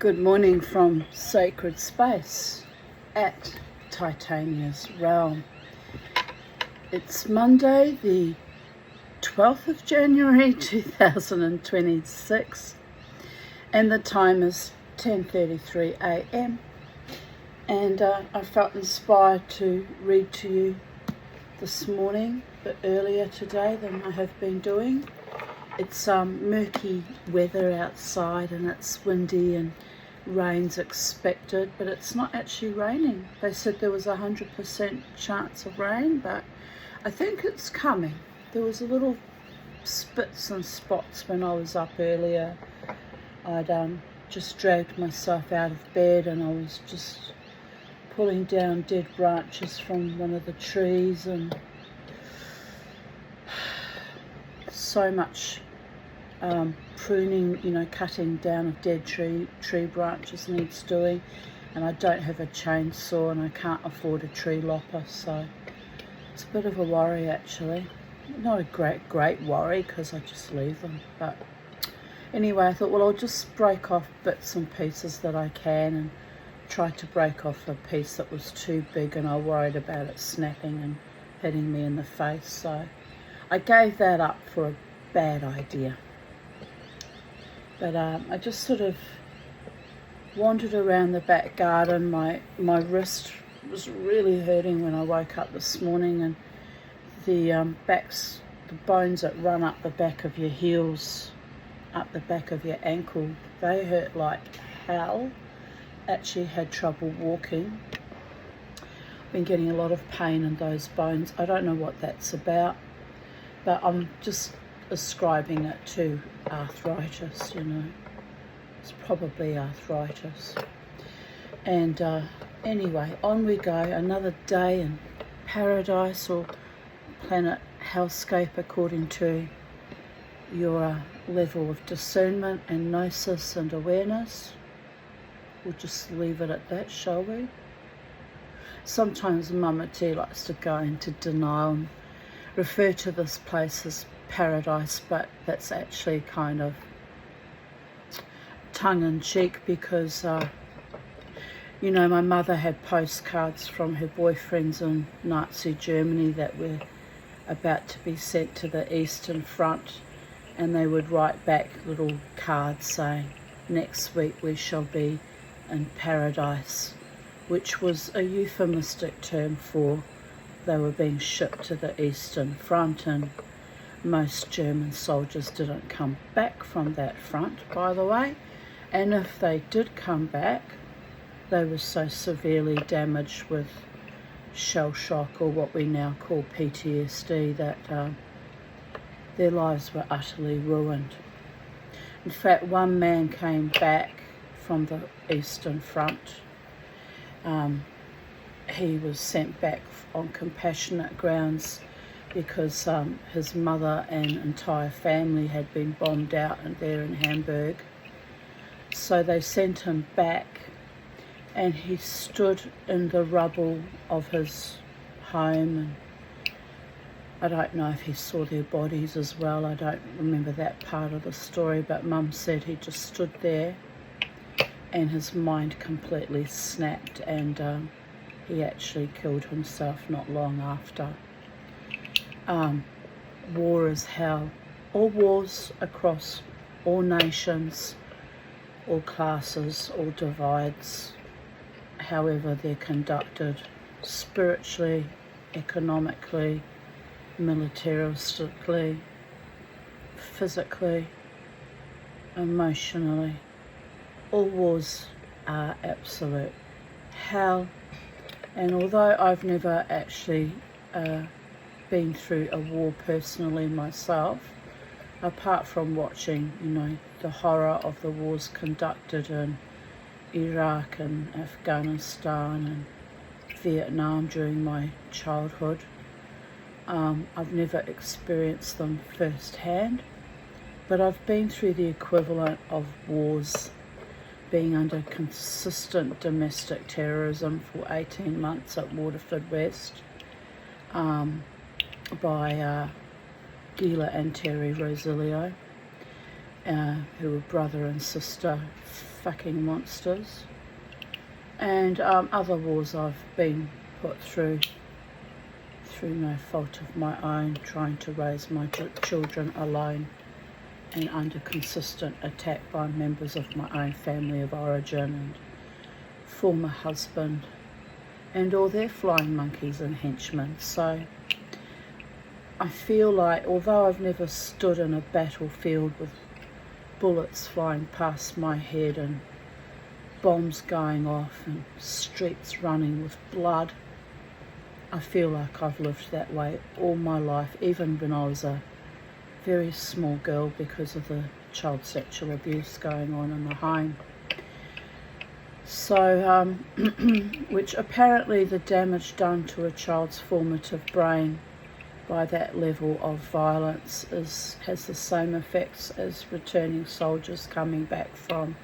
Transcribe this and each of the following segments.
Good morning from sacred space at Titania's realm. It's Monday, the 12th of January 2026, and the time is 10:33 a.m. And I felt inspired to read to you this morning, but earlier today than I have been doing. It's murky weather outside and it's windy and rain's expected, but it's not actually raining. They said there was 100% chance of rain, but I think it's coming. There was a little spits and spots when I was up earlier. I'd just dragged myself out of bed and I was just pulling down dead branches from one of the trees, and so much pruning, cutting down of dead tree branches needs doing, and I don't have a chainsaw and I can't afford a tree lopper, so it's a bit of a worry actually. Not a great worry because I just leave them, but anyway, I thought, well, I'll just break off bits and pieces that I can, and tried to break off a piece that was too big and I worried about it snapping and hitting me in the face, so I gave that up for a bad idea. But I just sort of wandered around the back garden. My wrist was really hurting when I woke up this morning, and the bones that run up the back of your heels, up the back of your ankle, they hurt like hell. Actually had trouble walking. Been getting a lot of pain in those bones. I don't know what that's about, but I'm just ascribing it to arthritis. It's probably arthritis. And anyway, on we go. Another day in paradise, or planet hellscape, according to your level of discernment and gnosis and awareness. We'll just leave it at that, shall we? Sometimes Mama T likes to go into denial and refer to this place as paradise, but that's actually kind of tongue-in-cheek because, my mother had postcards from her boyfriends in Nazi Germany that were about to be sent to the Eastern Front, and they would write back little cards saying, "Next week we shall be in paradise," which was a euphemistic term for they were being shipped to the Eastern Front, and most German soldiers didn't come back from that front, by the way, and if they did come back, they were so severely damaged with shell shock, or what we now call PTSD, that their lives were utterly ruined. In fact, one man came back from the Eastern Front. He was sent back on compassionate grounds because his mother and entire family had been bombed out there in Hamburg. So they sent him back, and he stood in the rubble of his home, and I don't know if he saw their bodies as well. I don't remember that part of the story, but Mum said he just stood there and his mind completely snapped, and he actually killed himself not long after. War is hell. All wars across all nations, all classes, all divides, however they're conducted, spiritually, economically, militaristically, physically, emotionally, all wars are absolute hell. And although I've never actually been through a war personally myself, apart from watching, the horror of the wars conducted in Iraq and Afghanistan and Vietnam during my childhood, I've never experienced them firsthand, but I've been through the equivalent of wars, being under consistent domestic terrorism for 18 months at Waterford West, by Gila and Terry Rosilio, who were brother and sister fucking monsters, and other wars I've been put through no fault of my own, trying to raise my children alone and under consistent attack by members of my own family of origin and former husband and all their flying monkeys and henchmen. So I feel like, although I've never stood in a battlefield with bullets flying past my head and bombs going off and streets running with blood, I feel like I've lived that way all my life, even when I was a very small girl, because of the child sexual abuse going on in the home. So, which apparently the damage done to a child's formative brain by that level of violence has the same effects as returning soldiers coming back from,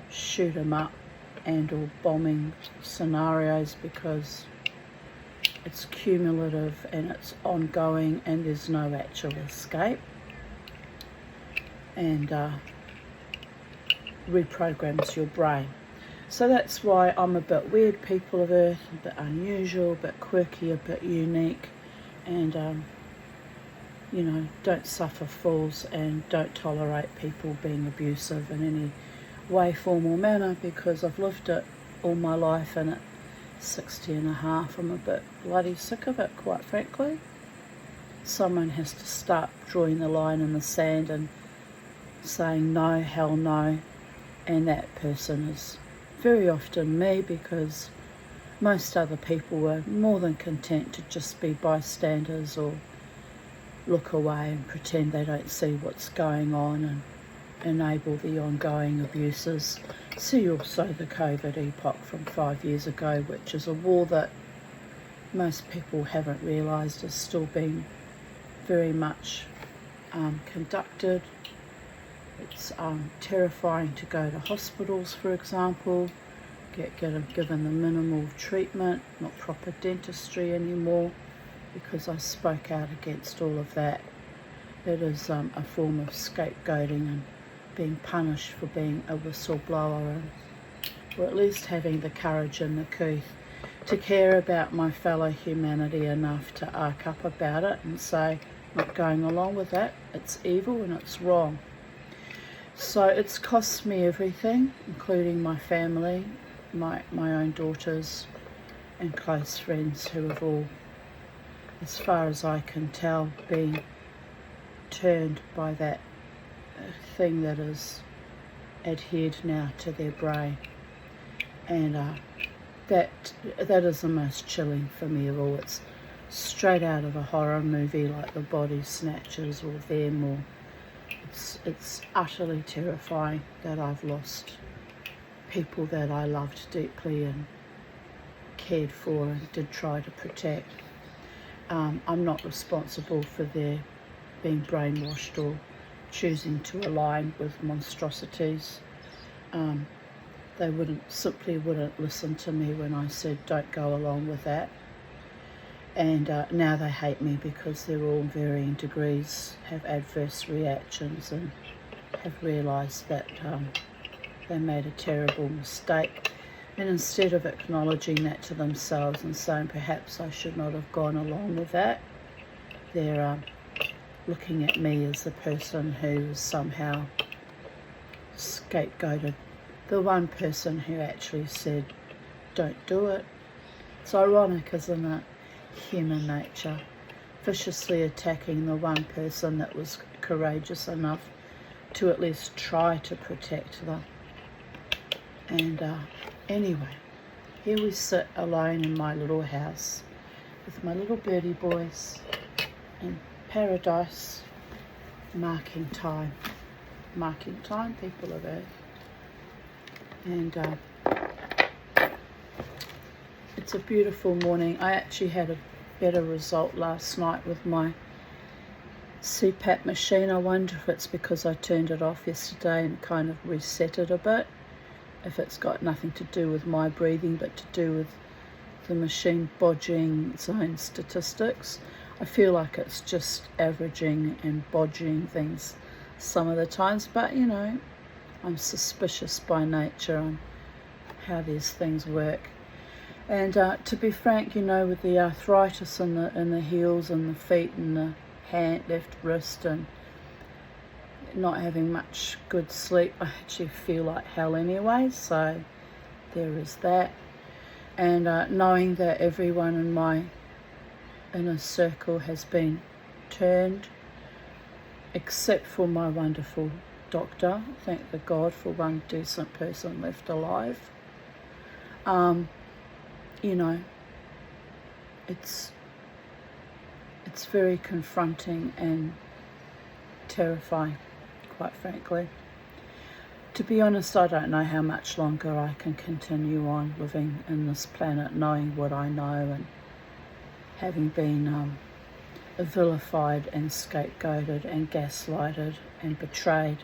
shoot 'em up and or bombing scenarios, because it's cumulative and it's ongoing and there's no actual escape, and reprograms your brain. So that's why I'm a bit weird, people of Earth, a bit unusual, a bit quirky, a bit unique, and don't suffer fools and don't tolerate people being abusive in any way, form or manner, because I've lived it all my life, and at 60 and a half I'm a bit bloody sick of it, quite frankly. Someone has to start drawing the line in the sand and saying no, hell no, and that person is very often me, because most other people are more than content to just be bystanders or look away and pretend they don't see what's going on and enable the ongoing abuses. See also the COVID epoch from 5 years ago, which is a war that most people haven't realised is still being very much conducted. It's terrifying to go to hospitals, for example, get given the minimal treatment, not proper dentistry anymore, because I spoke out against all of that. It is a form of scapegoating and being punished for being a whistleblower, or at least having the courage and the couth to care about my fellow humanity enough to arc up about it and say, not going along with that, it's evil and it's wrong. So it's cost me everything, including my family, my own daughters and close friends, who have all, as far as I can tell, been turned by that thing that is adhered now to their brain. And that is the most chilling for me of all. It's straight out of a horror movie like The Body Snatchers or Them, or it's utterly terrifying that I've lost people that I loved deeply and cared for and did try to protect. I'm not responsible for their being brainwashed or choosing to align with monstrosities. They simply wouldn't listen to me when I said don't go along with that. And now they hate me because they're all varying degrees, have adverse reactions, and have realised that they made a terrible mistake. And instead of acknowledging that to themselves and saying perhaps I should not have gone along with that, they're looking at me as the person who somehow scapegoated the one person who actually said don't do it. It's ironic, isn't it? Human nature, viciously attacking the one person that was courageous enough to at least try to protect them. And anyway, here we sit alone in my little house with my little birdie boys in paradise, marking time, people of Earth. And it's a beautiful morning. I actually had a better result last night with my CPAP machine. I wonder if it's because I turned it off yesterday and kind of reset it a bit. If it's got nothing to do with my breathing but to do with the machine bodging its own statistics. I feel like it's just averaging and bodging things some of the times, but you know, I'm suspicious by nature on how these things work. And to be frank, you know, with the arthritis in the heels and the feet and the left wrist, and not having much good sleep, I actually feel like hell anyway, so there is that. And knowing that everyone in my inner circle has been turned, except for my wonderful doctor, thank the God for one decent person left alive. You know, it's very confronting and terrifying, quite frankly. To be honest, I don't know how much longer I can continue on living in this planet, knowing what I know and having been vilified and scapegoated and gaslighted and betrayed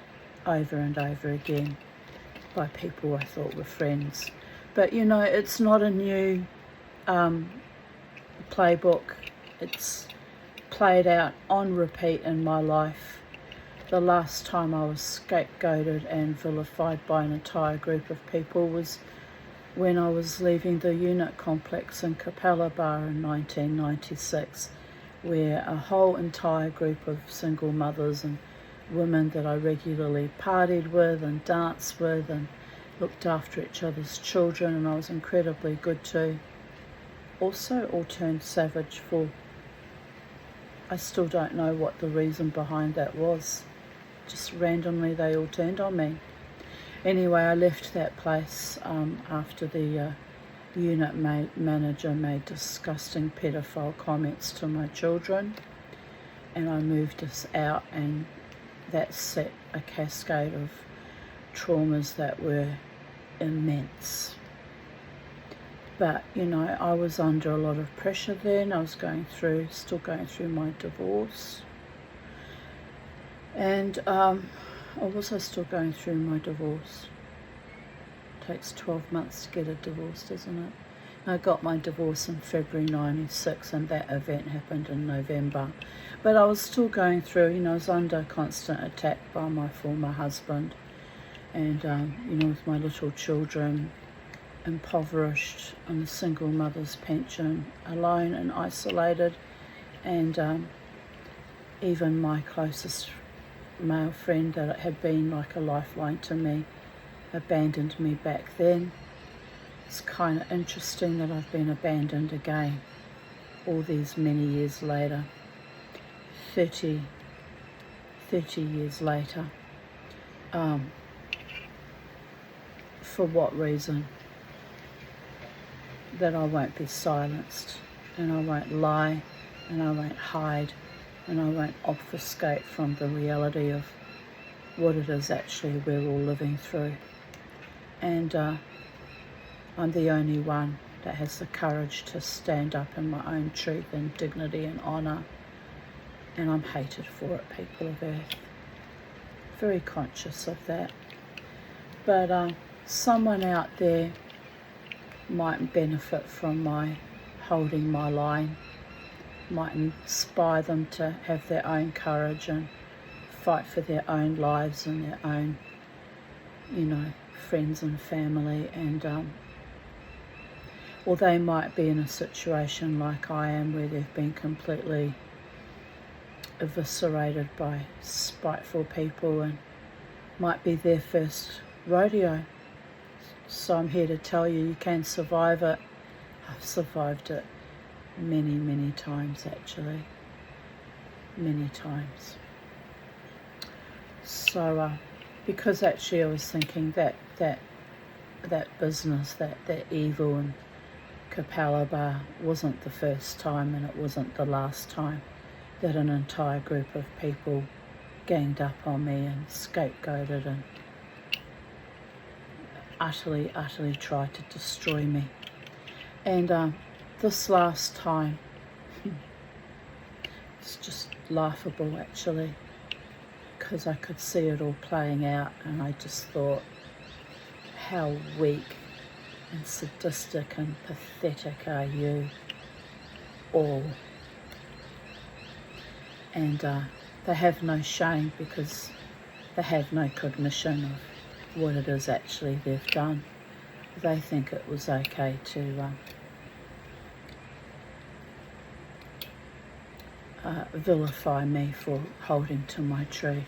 over and over again by people I thought were friends. But you know, it's not a new playbook. It's played out on repeat in my life. The last time I was scapegoated and vilified by an entire group of people was when I was leaving the unit complex in Caravaggio in 1996, where a whole entire group of single mothers and women that I regularly partied with and danced with and looked after each other's children, and I was incredibly good to, also all turned savage for, I still don't know what the reason behind that was. Just randomly they all turned on me. Anyway, I left that place after the unit manager made disgusting pedophile comments to my children, and I moved us out, and that set a cascade of traumas that were immense. But you know, I was under a lot of pressure then. I was still going through my divorce, and I was still going through my divorce. It takes 12 months to get a divorce, doesn't it? I got my divorce in February 96, and that event happened in November. But I was still going through, you know, I was under constant attack by my former husband, and you know, with my little children, impoverished on a single mother's pension, alone and isolated, and even my closest male friend that had been like a lifeline to me abandoned me back then. It's kind of interesting that I've been abandoned again all these many years later, 30 years later. For what reason? That I won't be silenced, and I won't lie, and I won't hide, and I won't obfuscate from the reality of what it is actually we're all living through. And I'm the only one that has the courage to stand up in my own truth and dignity and honour, and I'm hated for it, people of Earth. Very conscious of that. But someone out there might benefit from my holding my line, might inspire them to have their own courage and fight for their own lives and their own, you know, friends and family, and or they might be in a situation like I am, where they've been completely eviscerated by spiteful people, and might be their first rodeo. So I'm here to tell you, you can survive it. I've survived it many times, actually. Many times. So, because actually I was thinking that business, that evil in Caravaggio wasn't the first time, and it wasn't the last time that an entire group of people ganged up on me and scapegoated and utterly tried to destroy me. And this last time, it's just laughable actually, because I could see it all playing out, and I just thought, how weak and sadistic and pathetic are you all? And they have no shame, because they have no cognition of what it is actually they've done. They think it was okay to vilify me for holding to my tree.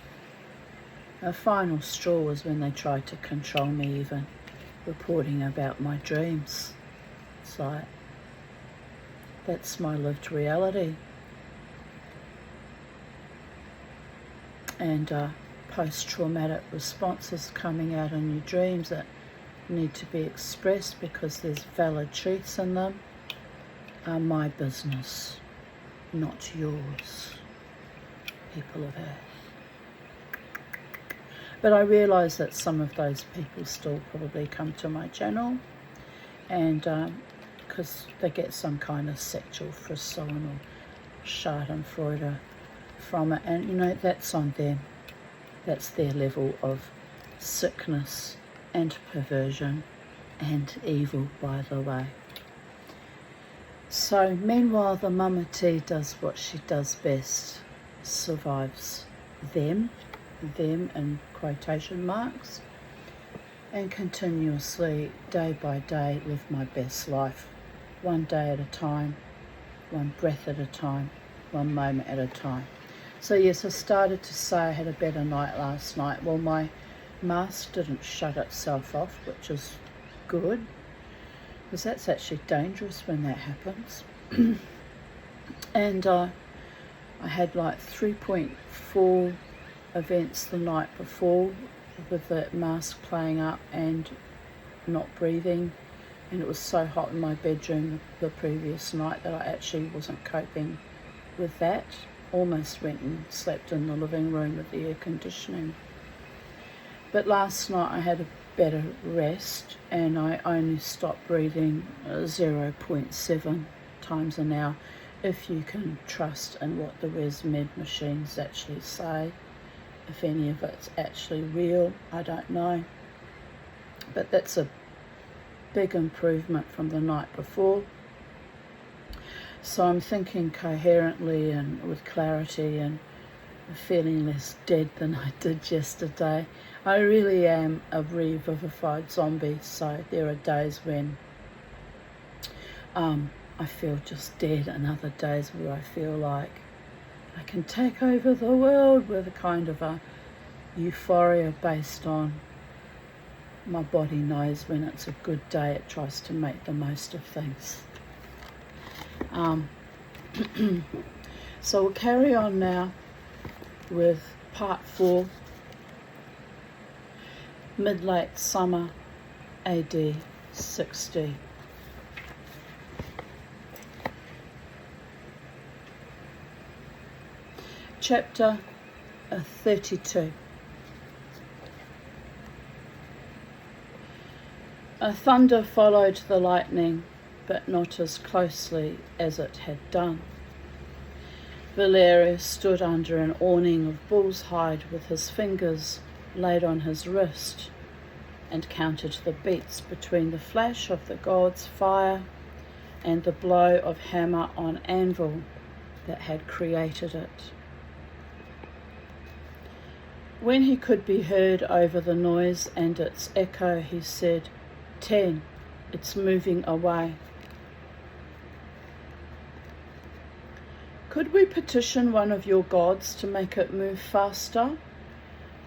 A final straw was when they tried to control me, even reporting about my dreams. It's like, that's my lived reality. And post-traumatic responses coming out in your dreams that need to be expressed because there's valid truths in them are my business, not yours, people of Earth. But I realise that some of those people still probably come to my channel, and because they get some kind of sexual frisson or schadenfreude from it, and you know, that's on them. That's their level of sickness and perversion and evil, by the way. So meanwhile, the Mama T does what she does best, survives them in quotation marks, and continuously, day by day, live my best life, one day at a time, one breath at a time, one moment at a time. So yes, I started to say I had a better night last night. Well, my mask didn't shut itself off, which is good, because that's actually dangerous when that happens. And I had like 3.4 events the night before with the mask playing up and not breathing, and it was so hot in my bedroom the previous night that I actually wasn't coping with that. Almost went and slept in the living room with the air conditioning. But last night I had a better rest, and I only stopped breathing 0.7 times an hour, if you can trust in what the ResMed machines actually say. If any of it's actually real, I don't know. But that's a big improvement from the night before. So I'm thinking coherently and with clarity, and feeling less dead than I did yesterday. I really am a revivified zombie, so there are days when I feel just dead, and other days where I feel like I can take over the world, with a kind of a euphoria based on my body knows when it's a good day, it tries to make the most of things. So we'll carry on now with part 4, mid-late summer AD 60. Chapter 32. A thunder followed the lightning, but not as closely as it had done. Valerius stood under an awning of bull's hide with his fingers laid on his wrist, and counted the beats between the flash of the god's fire and the blow of hammer on anvil that had created it. When he could be heard over the noise and its echo, he said, 10, it's moving away. Could we petition one of your gods to make it move faster?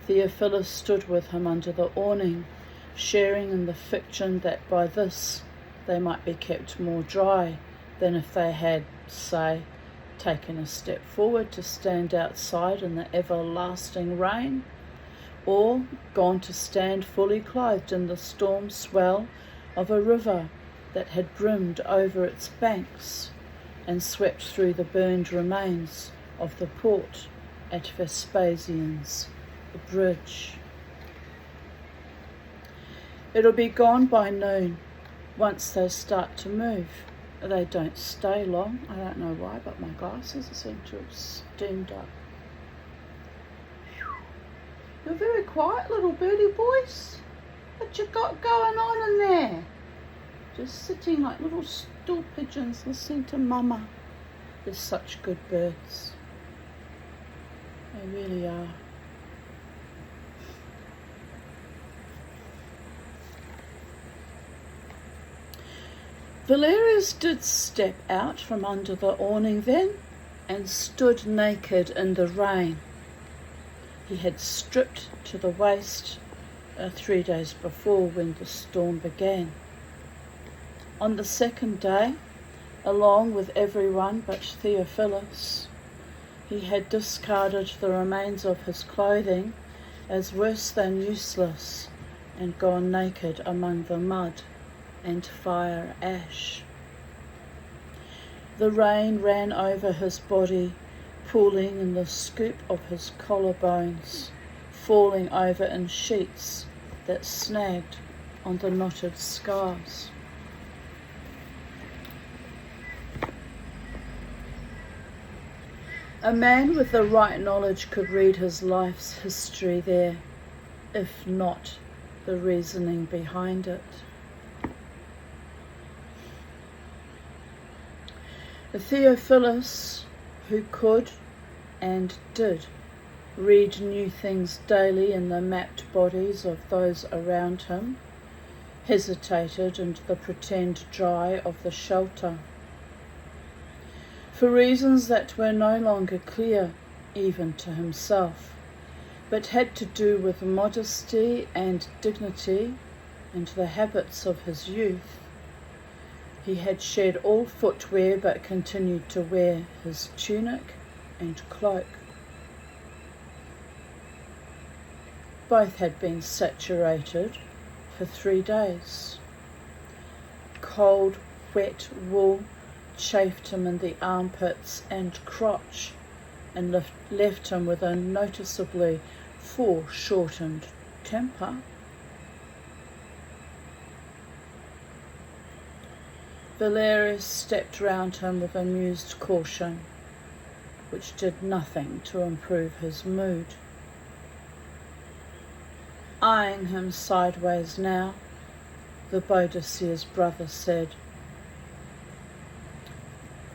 Theophilus stood with him under the awning, sharing in the fiction that by this they might be kept more dry than if they had, say, taken a step forward to stand outside in the everlasting rain, or gone to stand fully clothed in the storm swell of a river that had brimmed over its banks and swept through the burned remains of the port at Vespasian's bridge. It'll be gone by noon once they start to move. They don't stay long. I don't know why, but my glasses seem to have steamed up. You're very quiet, little birdie boys. What you got going on in there? Just sitting like little stool pigeons listening to Mama. They're such good birds. They really are. Valerius did step out from under the awning then, and stood naked in the rain. He had stripped to the waist 3 days before when the storm began. On the second day, along with everyone but Theophilus, he had discarded the remains of his clothing as worse than useless and gone naked among the mud and fire ash. The rain ran over his body, pooling in the scoop of his collarbones, falling over in sheets that snagged on the knotted scars. A man with the right knowledge could read his life's history there, if not the reasoning behind it. Theophilus, who could and did read new things daily in the mapped bodies of those around him, hesitated in the pretend dry of the shelter. For reasons that were no longer clear even to himself, but had to do with modesty and dignity and the habits of his youth. He had shed all footwear but continued to wear his tunic and cloak. Both had been saturated for 3 days. Cold, wet wool chafed him in the armpits and crotch and left him with a noticeably foreshortened temper. Valerius stepped round him with amused caution, which did nothing to improve his mood. Eyeing him sideways now, the Boadicea's brother said,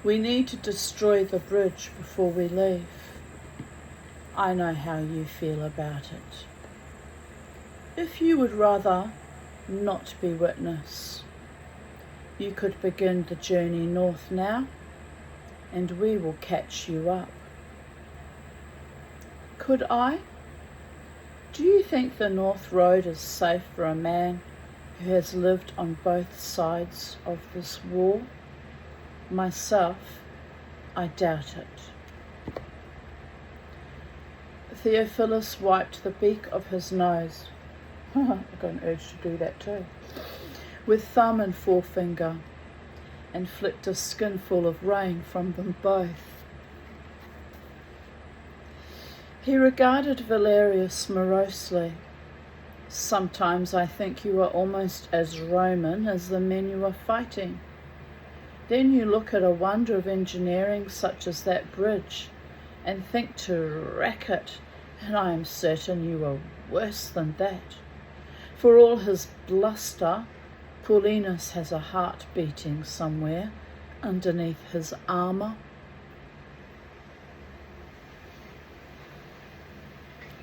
"We need to destroy the bridge before we leave. I know how you feel about it. If you would rather not be witness, you could begin the journey north now, and we will catch you up." "Could I? Do you think the North Road is safe for a man who has lived on both sides of this war? Myself, I doubt it." Theophilus wiped the beak of his nose. I've got an urge to do that too. With thumb and forefinger, and flicked a skinful of rain from them both. He regarded Valerius morosely. "Sometimes I think you are almost as Roman as the men you are fighting. Then you look at a wonder of engineering such as that bridge and think to wreck it, and I am certain you are worse than that. For all his bluster, Paulinus has a heart beating somewhere underneath his armour."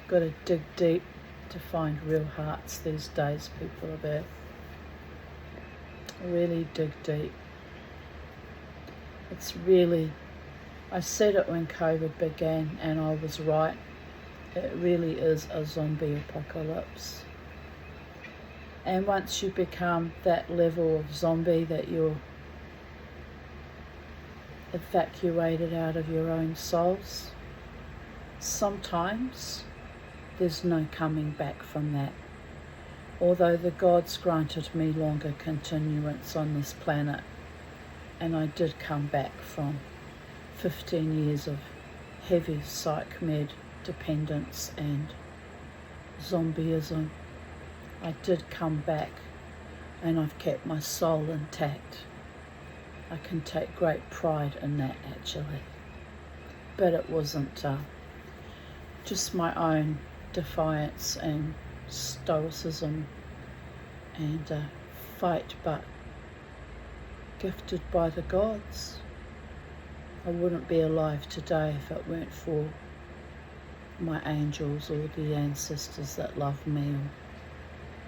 Got to dig deep to find real hearts these days, people of Earth. Really dig deep. It's really, I said it when COVID began and I was right. It really is a zombie apocalypse. And once you become that level of zombie that you're evacuated out of your own souls, sometimes there's no coming back from that. Although the gods granted me longer continuance on this planet, and I did come back from 15 years of heavy psych med dependence and zombieism. I did come back, and I've kept my soul intact. I can take great pride in that, actually. But it wasn't just my own defiance and stoicism and fight, but gifted by the gods. I wouldn't be alive today if it weren't for my angels or the ancestors that love me, or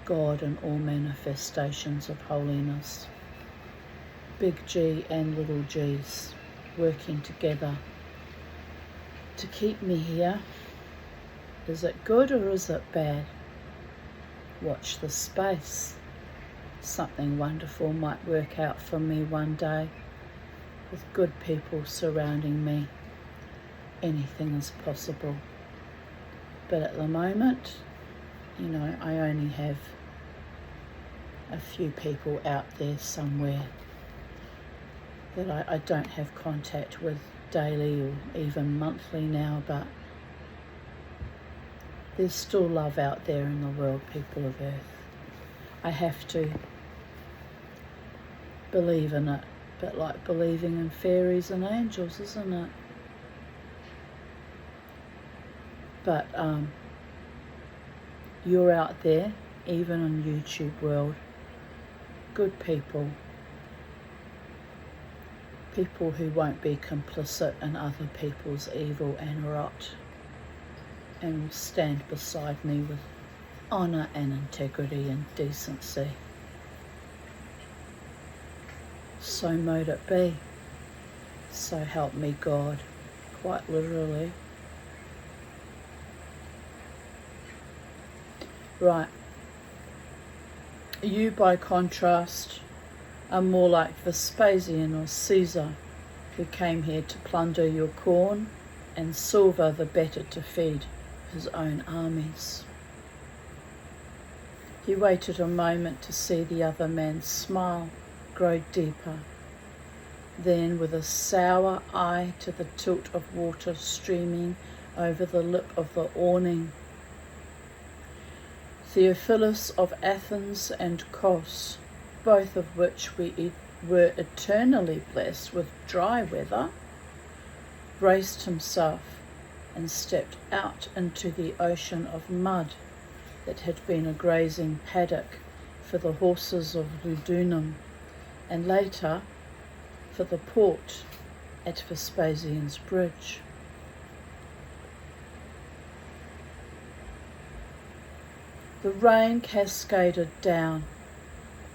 God and all manifestations of holiness. big G and little g's working together to keep me here. Is it good or is it bad? Watch the space. Something wonderful might work out for me one day. With good people surrounding me, anything is possible. But at the moment, I only have a few people out there somewhere that I don't have contact with daily or even monthly now, but there's still love out there in the world, people of Earth. I have to believe in it, but like believing in fairies and angels, isn't it? But you're out there, even in YouTube world, good people. People who won't be complicit in other people's evil and rot, and will stand beside me with honour and integrity and decency. So mote it be. So help me God, quite literally. Right. You, by contrast, are more like Vespasian or Caesar, who came here to plunder your corn and silver the better to feed his own armies. He waited a moment to see the other man's smile grow deeper. Then, with a sour eye to the tilt of water streaming over the lip of the awning, Theophilus of Athens and Kos, both of which were eternally blessed with dry weather, braced himself and stepped out into the ocean of mud that had been a grazing paddock for the horses of Ludunum, and later for the port at Vespasian's bridge. The rain cascaded down,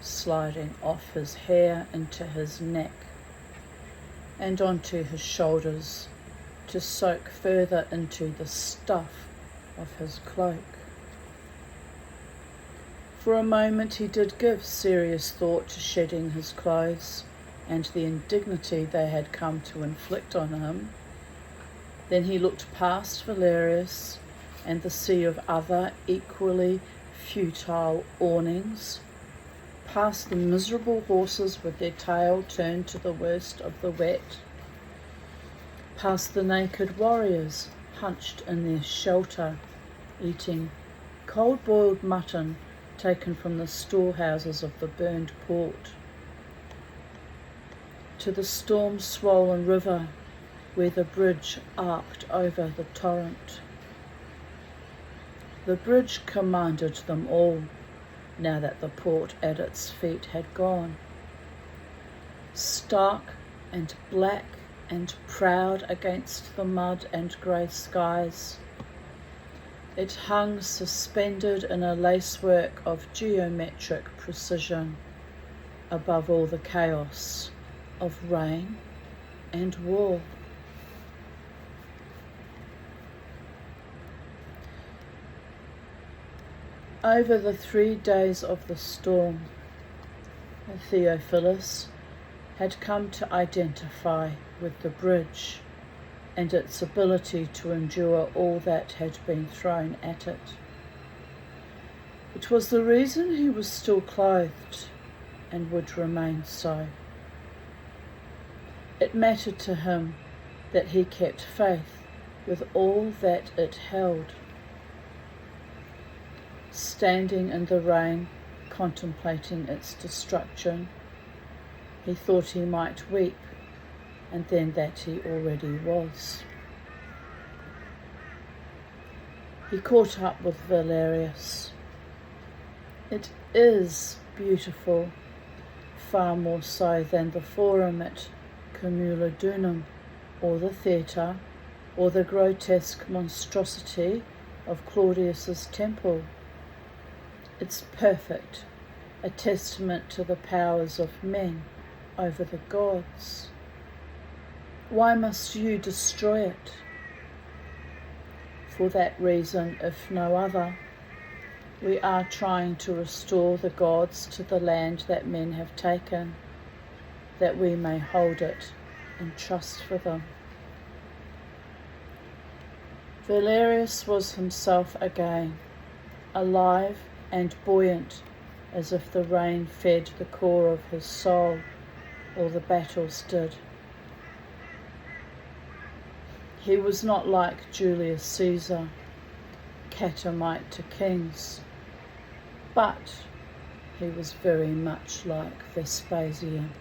sliding off his hair into his neck and onto his shoulders to soak further into the stuff of his cloak. For a moment he did give serious thought to shedding his clothes and the indignity they had come to inflict on him. Then he looked past Valerius and the sea of other equally futile awnings, past the miserable horses with their tail turned to the worst of the wet, past the naked warriors hunched in their shelter, eating cold-boiled mutton taken from the storehouses of the burned port, to the storm-swollen river where the bridge arced over the torrent. The bridge commanded them all, now that the port at its feet had gone. Stark and black and proud against the mud and grey skies, it hung suspended in a lacework of geometric precision above all the chaos of rain and war. Over the 3 days of the storm, Theophilus had come to identify with the bridge and its ability to endure all that had been thrown at it. It was the reason he was still clothed and would remain so. It mattered to him that he kept faith with all that it held. Standing in the rain, contemplating its destruction, he thought he might weep, and then that he already was. He caught up with Valerius. It is beautiful, far more so than the forum at Cumulodunum, or the theatre, or the grotesque monstrosity of Claudius's temple. It's perfect, a testament to the powers of men over the gods. Why must you destroy it? For that reason, if no other, we are trying to restore the gods to the land that men have taken, that we may hold it in trust for them. Valerius was himself again, alive and buoyant, as if the rain fed the core of his soul, or the battles did. He was not like Julius Caesar, catamite to kings, but he was very much like Vespasian.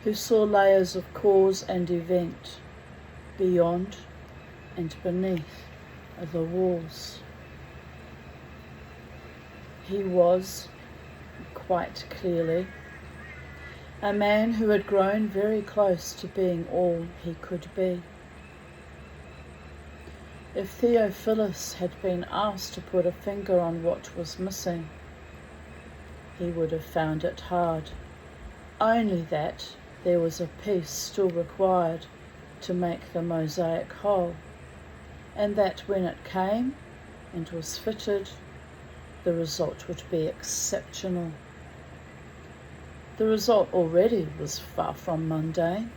Who saw layers of cause and event beyond and beneath the walls. He was, quite clearly, a man who had grown very close to being all he could be. If Theophilus had been asked to put a finger on what was missing, he would have found it hard, only that there was a piece still required to make the mosaic whole, and that when it came and was fitted, the result would be exceptional. The result already was far from mundane.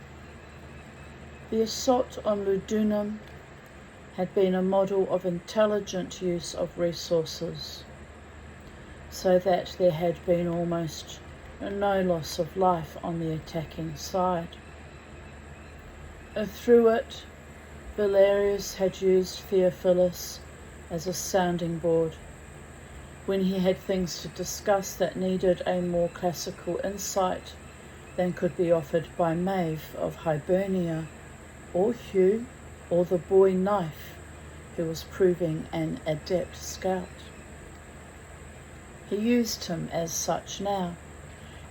The assault on Ludunum had been a model of intelligent use of resources, so that there had been almost no loss of life on the attacking side. Through it, Valerius had used Theophilus as a sounding board when he had things to discuss that needed a more classical insight than could be offered by Maeve of Hibernia, or Hugh, or the boy Knife, who was proving an adept scout. He used him as such now,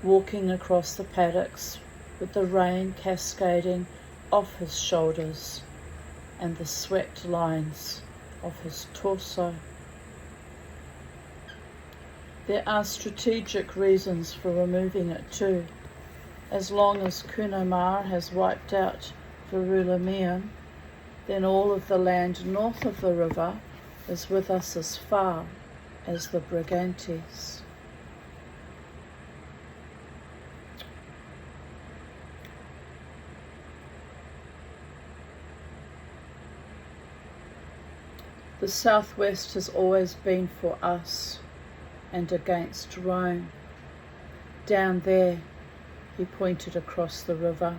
walking across the paddocks with the rain cascading off his shoulders and the swept lines of his torso. There are strategic reasons for removing it too. As long as Cunamar has wiped out Verulamium, then all of the land north of the river is with us as far as the Brigantes. The southwest has always been for us and against Rome. Down there, he pointed across the river.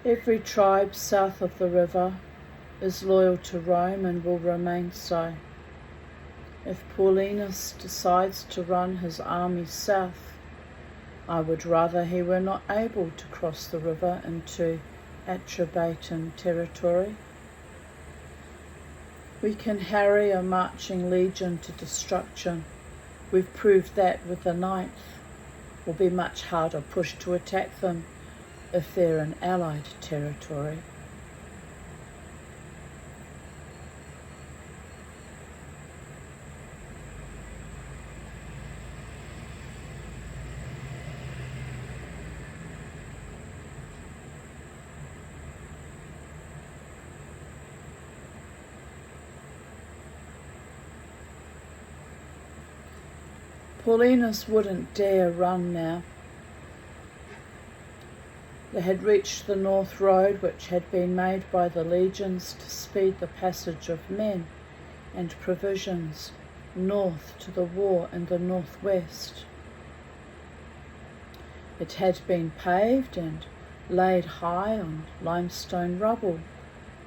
Every tribe south of the river is loyal to Rome and will remain so. If Paulinus decides to run his army south, I would rather he were not able to cross the river into Atrebatan territory. We can harry a marching legion to destruction. We've proved that with the 9th. Will be much harder pushed to attack them if they're in allied territory. Paulinus wouldn't dare run now. They had reached the north road which had been made by the legions to speed the passage of men and provisions north to the war in the northwest. It had been paved and laid high on limestone rubble,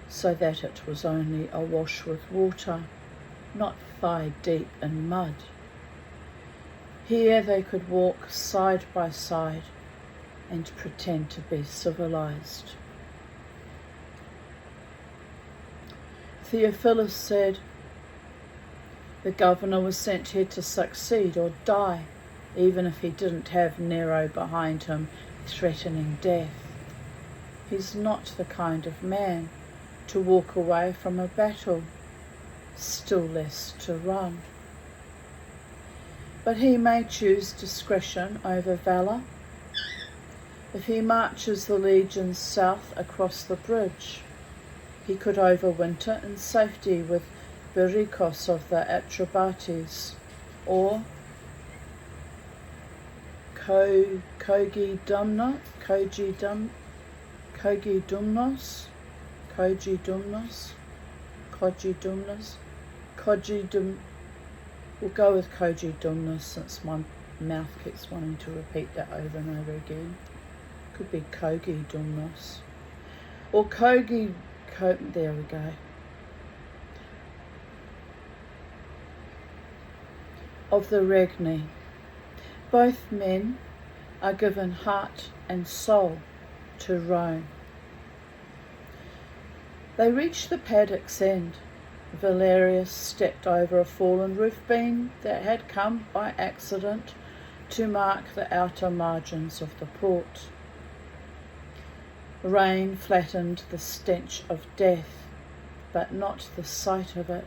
so that it was only awash with water, not thigh deep in mud. Here they could walk side by side and pretend to be civilized. Theophilus said, the governor was sent here to succeed or die, even if he didn't have Nero behind him threatening death. He's not the kind of man to walk away from a battle, still less to run. but he may choose discretion over valour. If he marches the legions south across the bridge, he could overwinter in safety with Berikos of the Atrobates, or Kogidumnos, we'll go with Kogidumnos since my mouth keeps wanting to repeat that over and over again. Could be Kogidumnos. Or there we go. Of the Regni. Both men are given heart and soul to roam. They reached the paddock's end. Valerius stepped over a fallen roof beam that had come by accident to mark the outer margins of the port. Rain flattened the stench of death, but not the sight of it.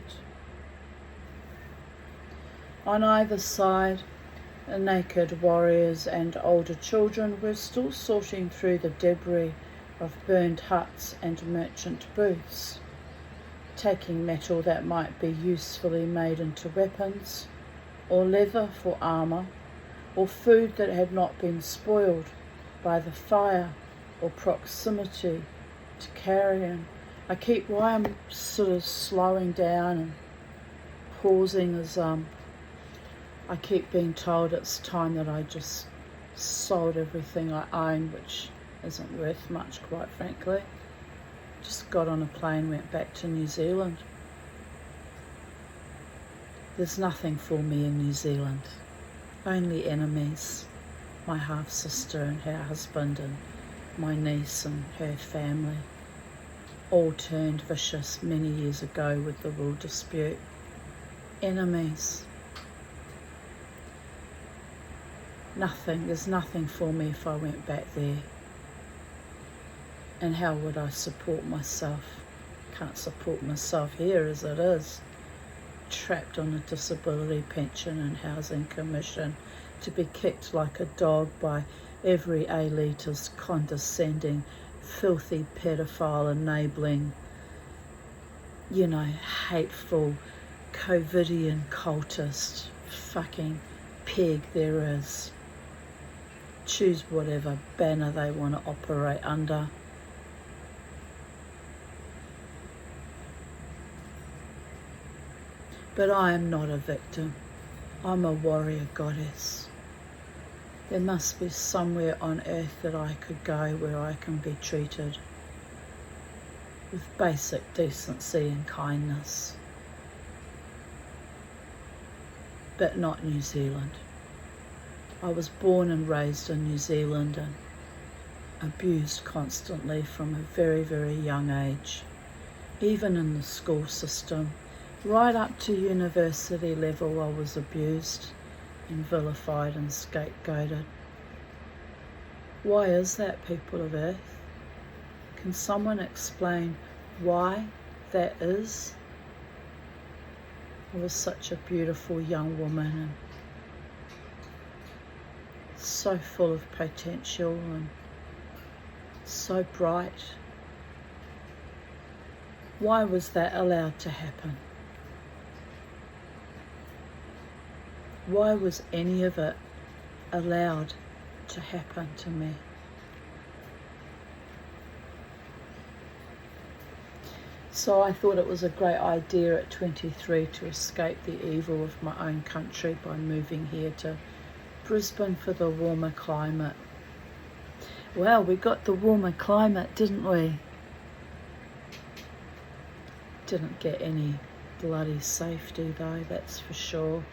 On either side, naked warriors and older children were still sorting through the debris of burned huts and merchant booths, taking metal that might be usefully made into weapons, or leather for armour, or food that had not been spoiled by the fire or proximity to carrion. Why I'm sort of slowing down and pausing is I keep being told it's time that I just sold everything I own, which isn't worth much, quite frankly. Just got on a plane, went back to New Zealand. There's nothing for me in New Zealand, only enemies. My half-sister and her husband, and my niece and her family, all turned vicious many years ago with the wool dispute. Enemies. There's nothing for me if I went back there. And how would I support myself? Can't support myself here as it is. Trapped on a disability pension and housing commission, to be kicked like a dog by every elitist, condescending, filthy pedophile enabling, hateful, COVIDian cultist, fucking pig there is. Choose whatever banner they want to operate under. But I am not a victim. I'm a warrior goddess. There must be somewhere on earth that I could go where I can be treated with basic decency and kindness. But not New Zealand. I was born and raised in New Zealand and abused constantly from a very, very young age, even in the school system. Right up to university level I was abused and vilified and scapegoated. Why is that, people of Earth? Can someone explain why that is? I was such a beautiful young woman and so full of potential and so bright. Why was that allowed to happen? Why was any of it allowed to happen to me? So I thought it was a great idea at 23 to escape the evil of my own country by moving here to Brisbane for the warmer climate. Well, we got the warmer climate, didn't we? Didn't get any bloody safety though, that's for sure.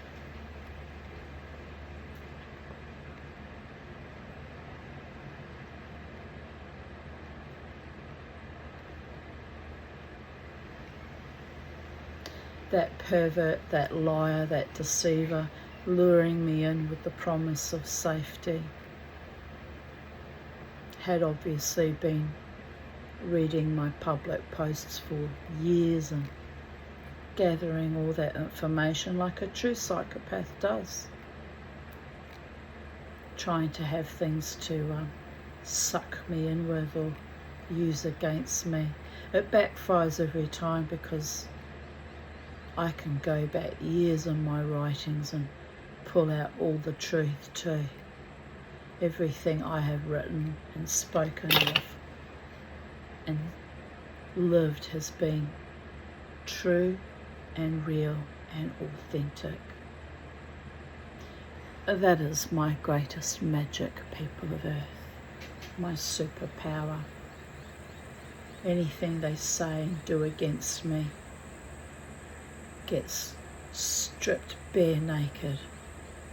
That pervert, that liar, that deceiver, luring me in with the promise of safety, had obviously been reading my public posts for years and gathering all that information like a true psychopath does. trying to have things to suck me in with or use against me. It backfires every time because I can go back years in my writings and pull out all the truth too. Everything I have written and spoken of and lived has been true and real and authentic. That is my greatest magic, people of Earth, my superpower. Anything they say and do against me gets stripped bare naked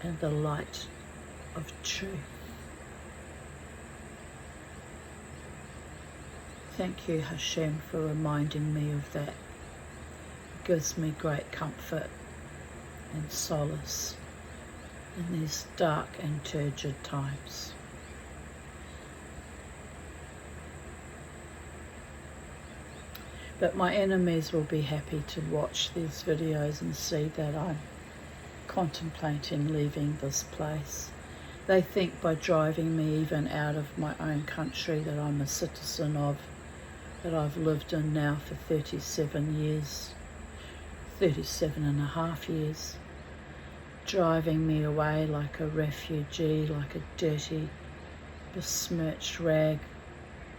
in the light of truth. Thank you, Hashem, for reminding me of that. It gives me great comfort and solace in these dark and turgid times. But my enemies will be happy to watch these videos and see that I'm contemplating leaving this place. They think by driving me even out of my own country that I'm a citizen of, that I've lived in now for 37 years, 37 and a half years, driving me away like a refugee, like a dirty, besmirched rag,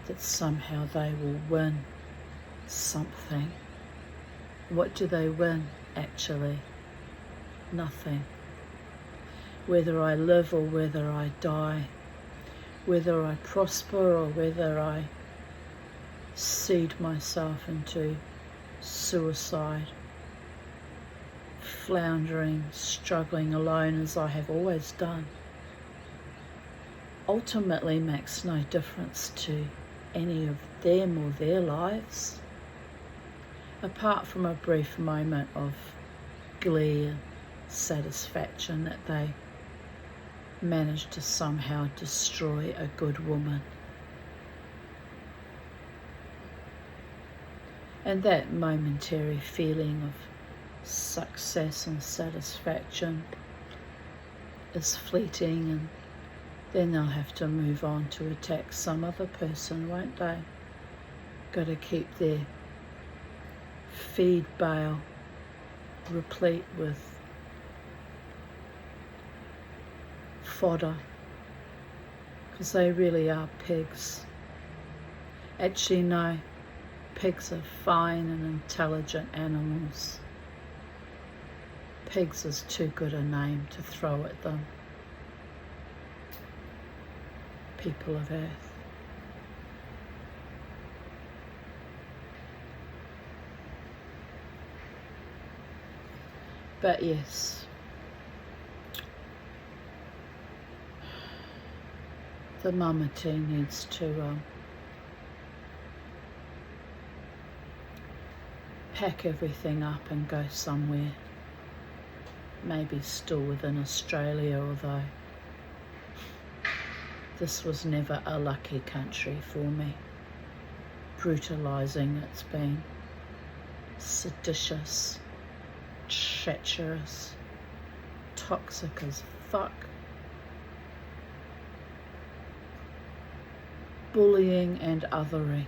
that somehow they will win something. What do they win, actually? Nothing. Whether I live or whether I die, whether I prosper or whether I seed myself into suicide, floundering, struggling alone as I have always done, ultimately makes no difference to any of them or their lives, apart from a brief moment of glee and satisfaction that they managed to somehow destroy a good woman. And that momentary feeling of success and satisfaction is fleeting, and then they'll have to move on to attack some other person, won't they? Got to keep their feed bale replete with fodder, because they really are pigs. Actually, no, pigs are fine and intelligent animals. Pigs is too good a name to throw at them. People of Earth. But yes, the mummy needs to pack everything up and go somewhere, maybe still within Australia, although this was never a lucky country for me. Brutalising it's been, seditious, treacherous, toxic as fuck, bullying and othering.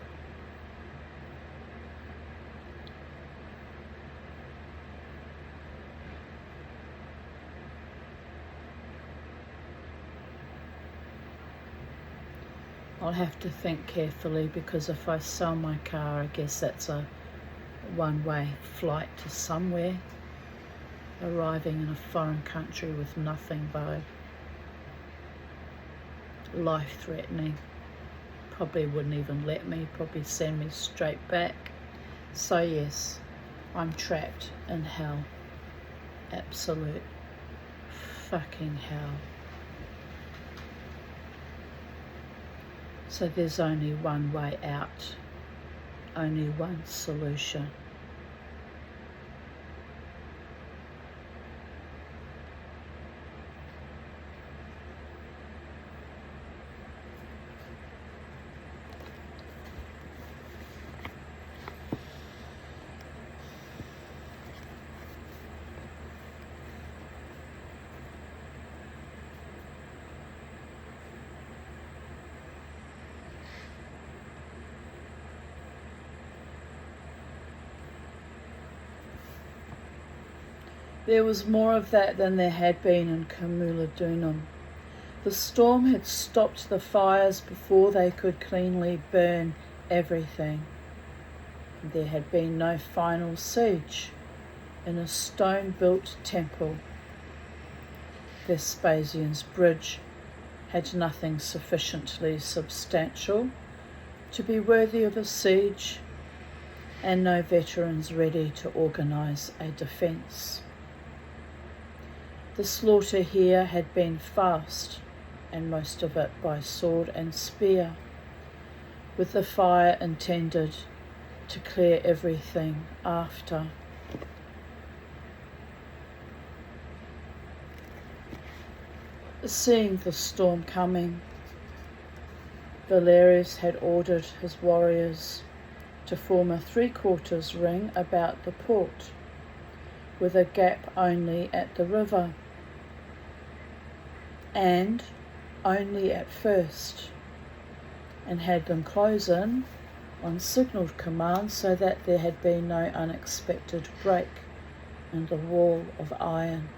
I'll have to think carefully, because if I sell my car, I guess that's a one-way flight to somewhere. Arriving in a foreign country with nothing though. Life-threatening. Probably wouldn't even let me, probably send me straight back. So yes, I'm trapped in hell. Absolute fucking hell. So there's only one way out, only one solution. There was more of that than there had been in Camulodunum. The storm had stopped the fires before they could cleanly burn everything. There had been no final siege in a stone-built temple. Vespasian's bridge had nothing sufficiently substantial to be worthy of a siege, and no veterans ready to organise a defence. The slaughter here had been fast, and most of it by sword and spear, with the fire intended to clear everything after. Seeing the storm coming, Valerius had ordered his warriors to form a 3/4 ring about the port, with a gap only at the river, and only at first, and had them close in on signalled command so that there had been no unexpected break in the wall of iron.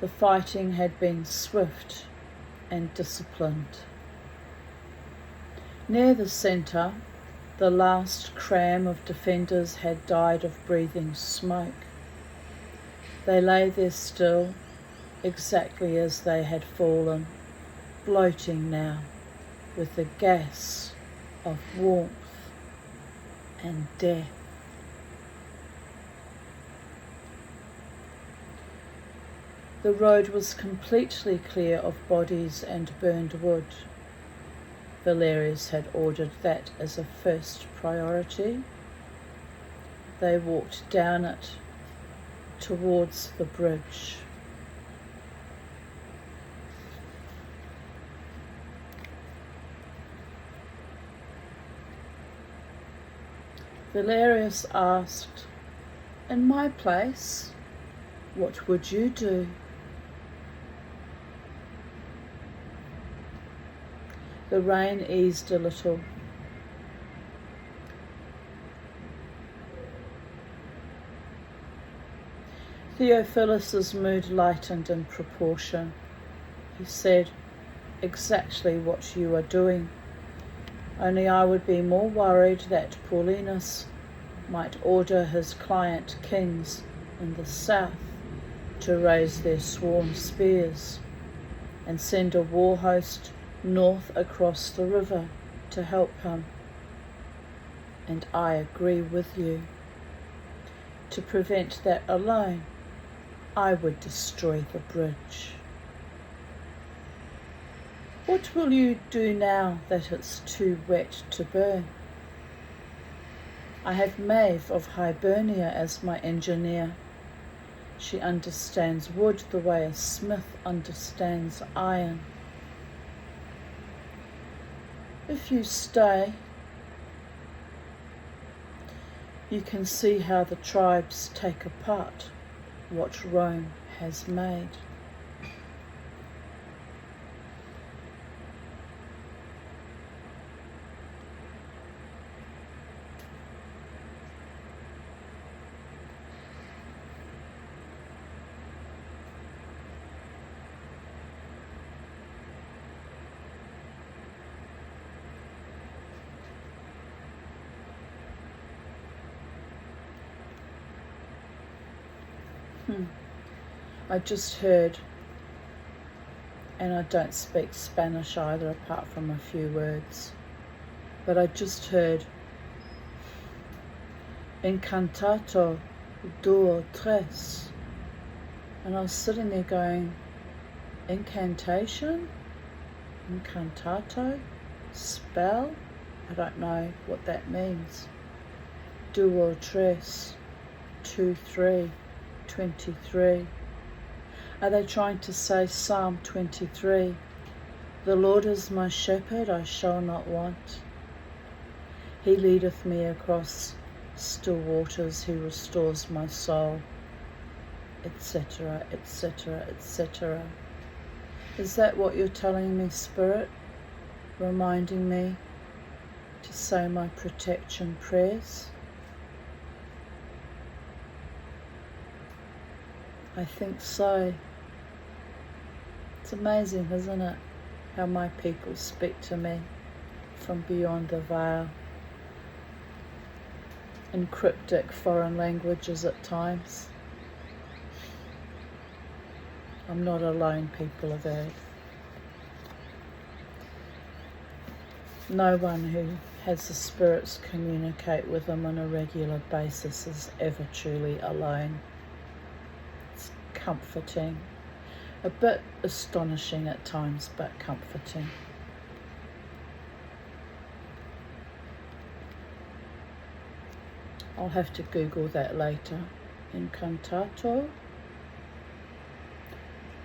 The fighting had been swift and disciplined. Near the centre, the last cram of defenders had died of breathing smoke. They lay there still, exactly as they had fallen, bloating now with the gas of warmth and death. The road was completely clear of bodies and burned wood. Valerius had ordered that as a first priority. They walked down it towards the bridge. Valerius asked, "In my place, what would you do?" The rain eased a little. Theophilus's mood lightened in proportion. He said, "Exactly what you are doing. Only I would be more worried that Paulinus might order his client kings in the south to raise their sworn spears and send a war host north across the river to help him. And I agree with you. To prevent that alone, I would destroy the bridge." "What will you do now that it's too wet to burn?" "I have Maeve of Hibernia as my engineer. She understands wood the way a smith understands iron. If you stay, you can see how the tribes take apart what Rome has made." I just heard, and I don't speak Spanish either apart from a few words, but I just heard Incantato Duo Tres, and I was sitting there going, incantation? Incantato? Spell? I don't know what that means. Duo Tres, 2, 3, 23. Are they trying to say Psalm 23? The Lord is my shepherd, I shall not want. He leadeth me across still waters, he restores my soul, etc., etc., etc. Is that what you're telling me, Spirit? Reminding me to say my protection prayers? I think so. It's amazing, isn't it, how my people speak to me from beyond the veil in cryptic foreign languages at times. I'm not alone, people of Earth. No one who has the spirits communicate with them on a regular basis is ever truly alone. It's comforting. A bit astonishing at times, but comforting. I'll have to Google that later. Incantato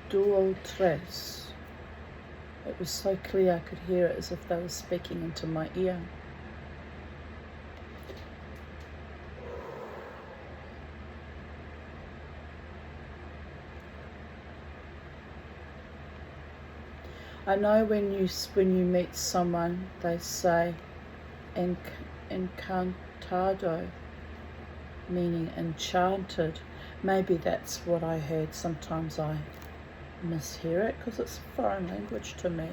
Duo Tres. It was so clear I could hear it as if they were speaking into my ear. I know when you meet someone, they say Incantado, meaning enchanted. Maybe that's what I heard. Sometimes I mishear it because it's foreign language to me.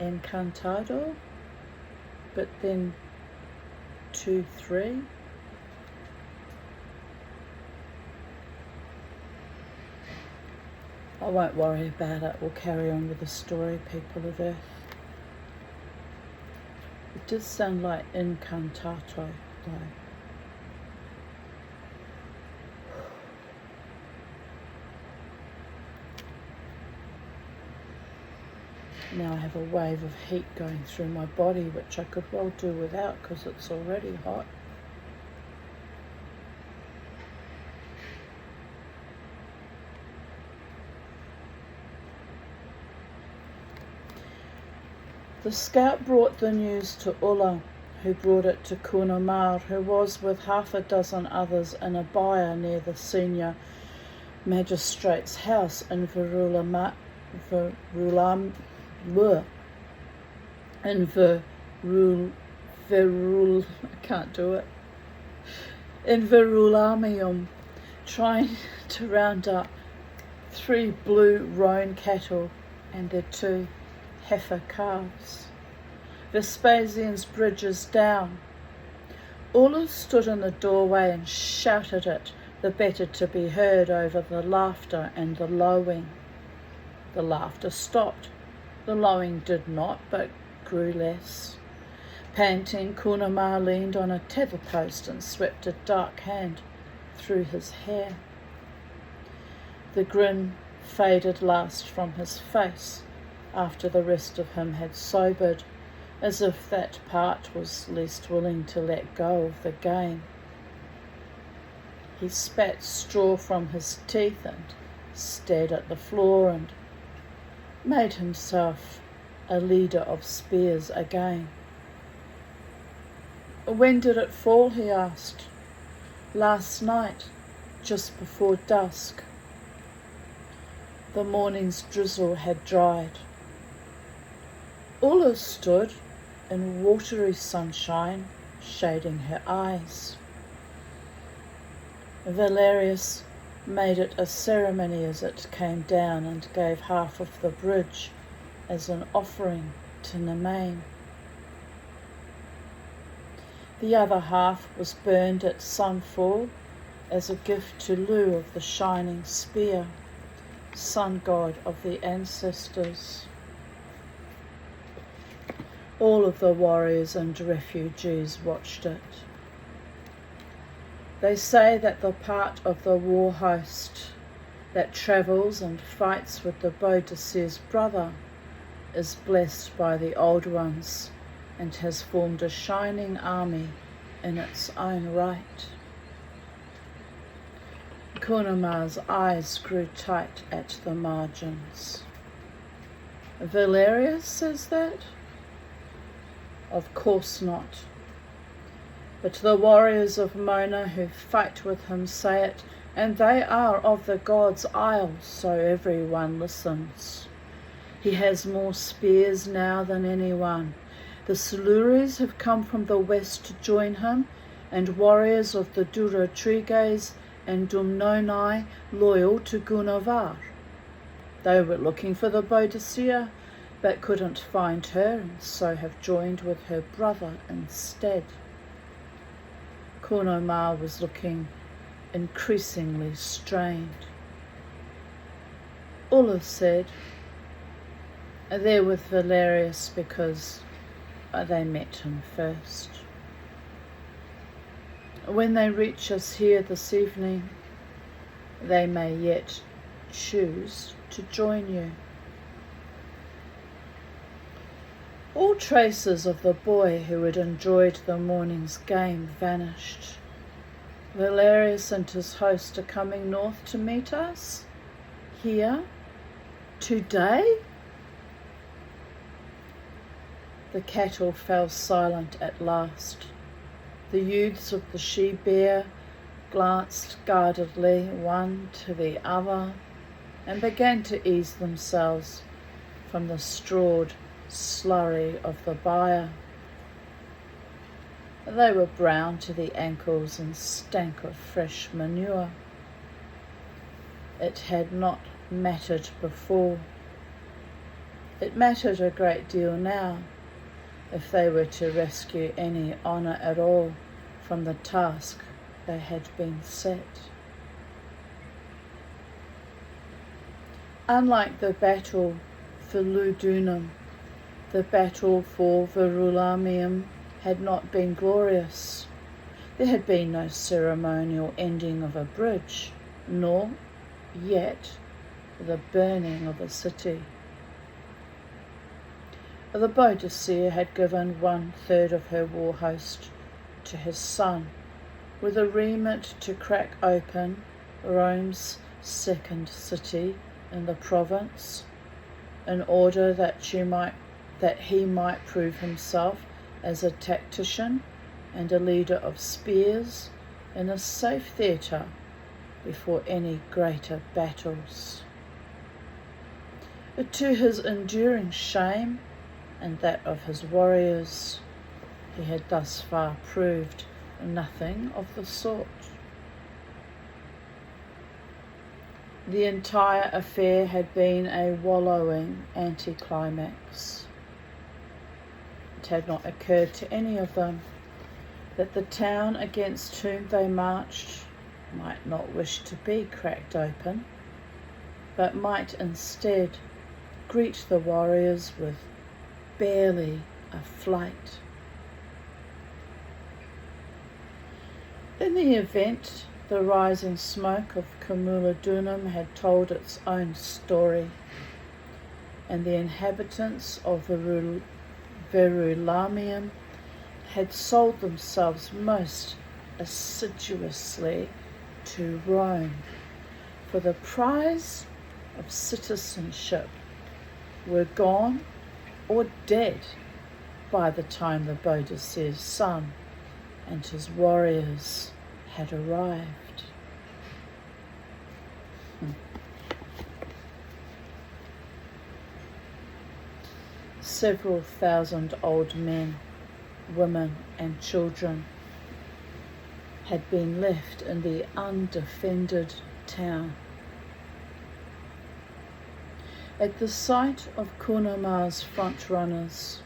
Incantado, but then 2, 3. I won't worry about it. We'll carry on with the story, people of Earth. It does sound like Incantato, though. Now I have a wave of heat going through my body, which I could well do without because it's already hot. The scout brought the news to Ulla, who brought it to Kunamar, who was with half a dozen others in a byre near the senior magistrate's house in Verulamium, trying to round up 3 blue roan cattle and their 2 heifer calves. Vespasian's bridge is down. Ulla stood in the doorway and shouted it, the better to be heard over the laughter and the lowing. The laughter stopped. The lowing did not, but grew less. Panting, Kunamar leaned on a tether post and swept a dark hand through his hair. The grin faded last from his face after the rest of him had sobered, as if that part was least willing to let go of the game. He spat straw from his teeth and stared at the floor and made himself a leader of spears again. When did it fall? He asked. Last night, just before dusk. The morning's drizzle had dried. Ulla stood in watery sunshine, shading her eyes. Valerius made it a ceremony as it came down and gave half of the bridge as an offering to Nemain. The other half was burned at sunfall as a gift to Lu of the shining spear, sun god of the ancestors. All of the warriors and refugees watched it. They say that the part of the war host that travels and fights with the Bodhisattva's brother is blessed by the Old Ones and has formed a shining army in its own right. Kunamar's eyes grew tight at the margins. Valerius says that? Of course not. But the warriors of Mona who fight with him say it, and they are of the god's isle, so everyone listens. He has more spears now than anyone. The Siluris have come from the west to join him, and warriors of the Duratriges and Dumnonai loyal to Gunavar. They were looking for the Boadicea, but couldn't find her, and so have joined with her brother instead. Kunomar was looking increasingly strained. Ulla said, they're with Valerius because they met him first. When they reach us here this evening, they may yet choose to join you. All traces of the boy who had enjoyed the morning's game vanished. Valerius and his host are coming north to meet us? Here? Today? The cattle fell silent at last. The youths of the she-bear glanced guardedly one to the other and began to ease themselves from the strawed slurry of the byre. They were brown to the ankles and stank of fresh manure. It had not mattered before. It mattered a great deal now, if they were to rescue any honour at all from the task they had been set. Unlike the battle for Ludunum, the battle for Verulamium had not been glorious. There had been no ceremonial ending of a bridge, nor yet the burning of a city. The Boadicea had given 1/3 of her war host to his son, with a remit to crack open Rome's second city in the province, in order that he might prove himself as a tactician and a leader of spears in a safe theatre before any greater battles. To his enduring shame and that of his warriors, he had thus far proved nothing of the sort. The entire affair had been a wallowing anticlimax. It had not occurred to any of them that the town against whom they marched might not wish to be cracked open, but might instead greet the warriors with barely a flight. In the event, the rising smoke of Camulodunum had told its own story, and the inhabitants of Verulamium had sold themselves most assiduously to Rome for the prize of citizenship, were gone or dead by the time the Boadicea's son and his warriors had arrived. Several thousand old men, women and children had been left in the undefended town. At the sight of Kunomar's front runners,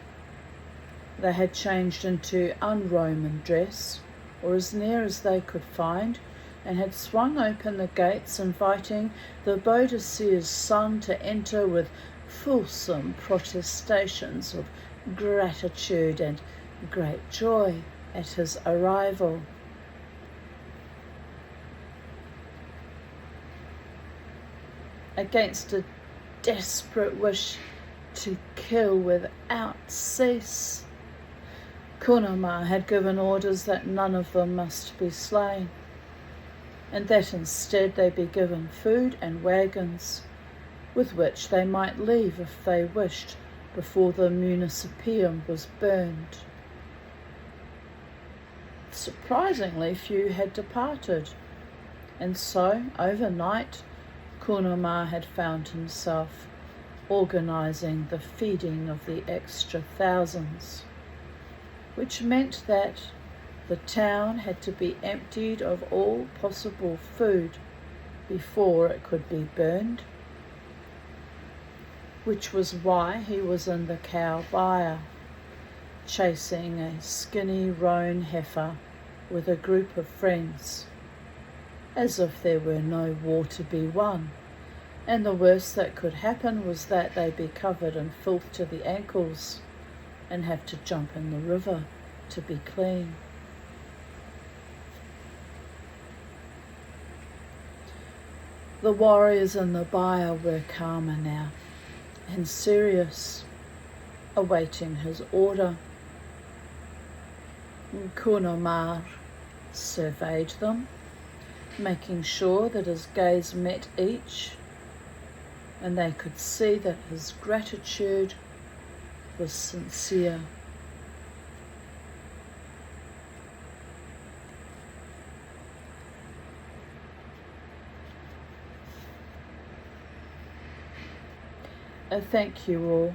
they had changed into un-Roman dress, or as near as they could find, and had swung open the gates, inviting the Boadicea's son to enter with fulsome protestations of gratitude and great joy at his arrival. Against a desperate wish to kill without cease, Kunomar had given orders that none of them must be slain, and that instead they be given food and wagons, with which they might leave if they wished before the municipium was burned. Surprisingly few had departed, and so overnight Kunomar had found himself organising the feeding of the extra thousands, which meant that The town had to be emptied of all possible food before it could be burned, which was why he was in the cow byre, chasing a skinny roan heifer with a group of friends, as if there were no war to be won, and the worst that could happen was that they be covered in filth to the ankles and have to jump in the river to be clean. The warriors in the byre were calmer now and serious, awaiting his order. Kunomar surveyed them, making sure that his gaze met each, and they could see that his gratitude was sincere. Thank you all.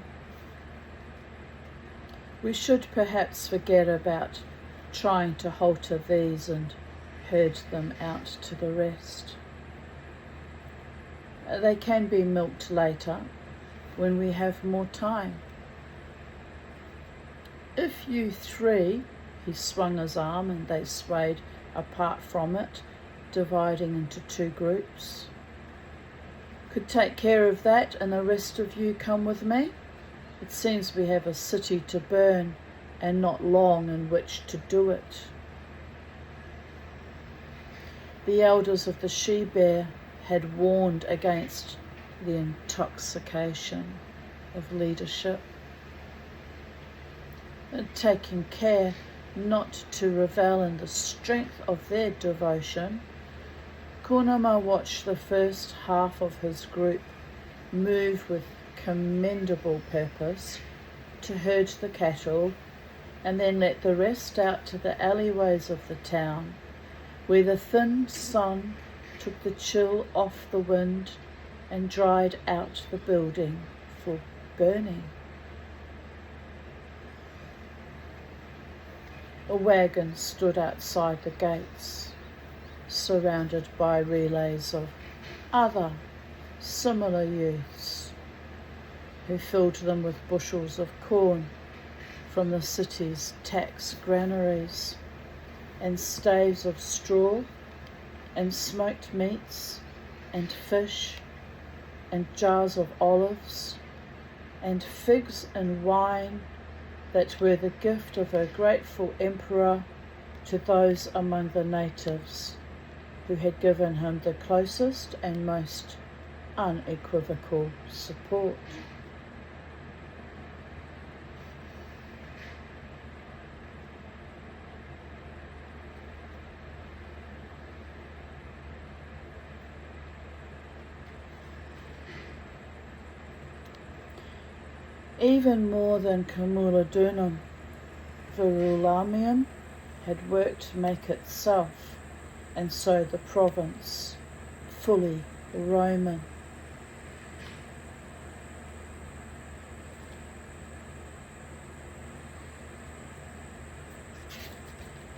We should perhaps forget about trying to halter these and herd them out to the rest. They can be milked later when we have more time. If you three, he swung his arm and they swayed apart from it, dividing into two groups, could take care of that and the rest of you come with me. It seems we have a city to burn and not long in which to do it. The elders of the she-bear had warned against the intoxication of leadership, and taking care not to revel in the strength of their devotion. Kunama watched the first half of his group move with commendable purpose to herd the cattle, and then let the rest out to the alleyways of the town, where the thin sun took the chill off the wind and dried out the building for burning. A wagon stood outside the gates, surrounded by relays of other similar youths, who filled them with bushels of corn from the city's tax granaries, and staves of straw, and smoked meats, and fish, and jars of olives, and figs and wine that were the gift of a grateful emperor to those among the natives who had given him the closest and most unequivocal support. Even more than Camulodunum, Verulamium had worked to make itself, and so the province, fully Roman.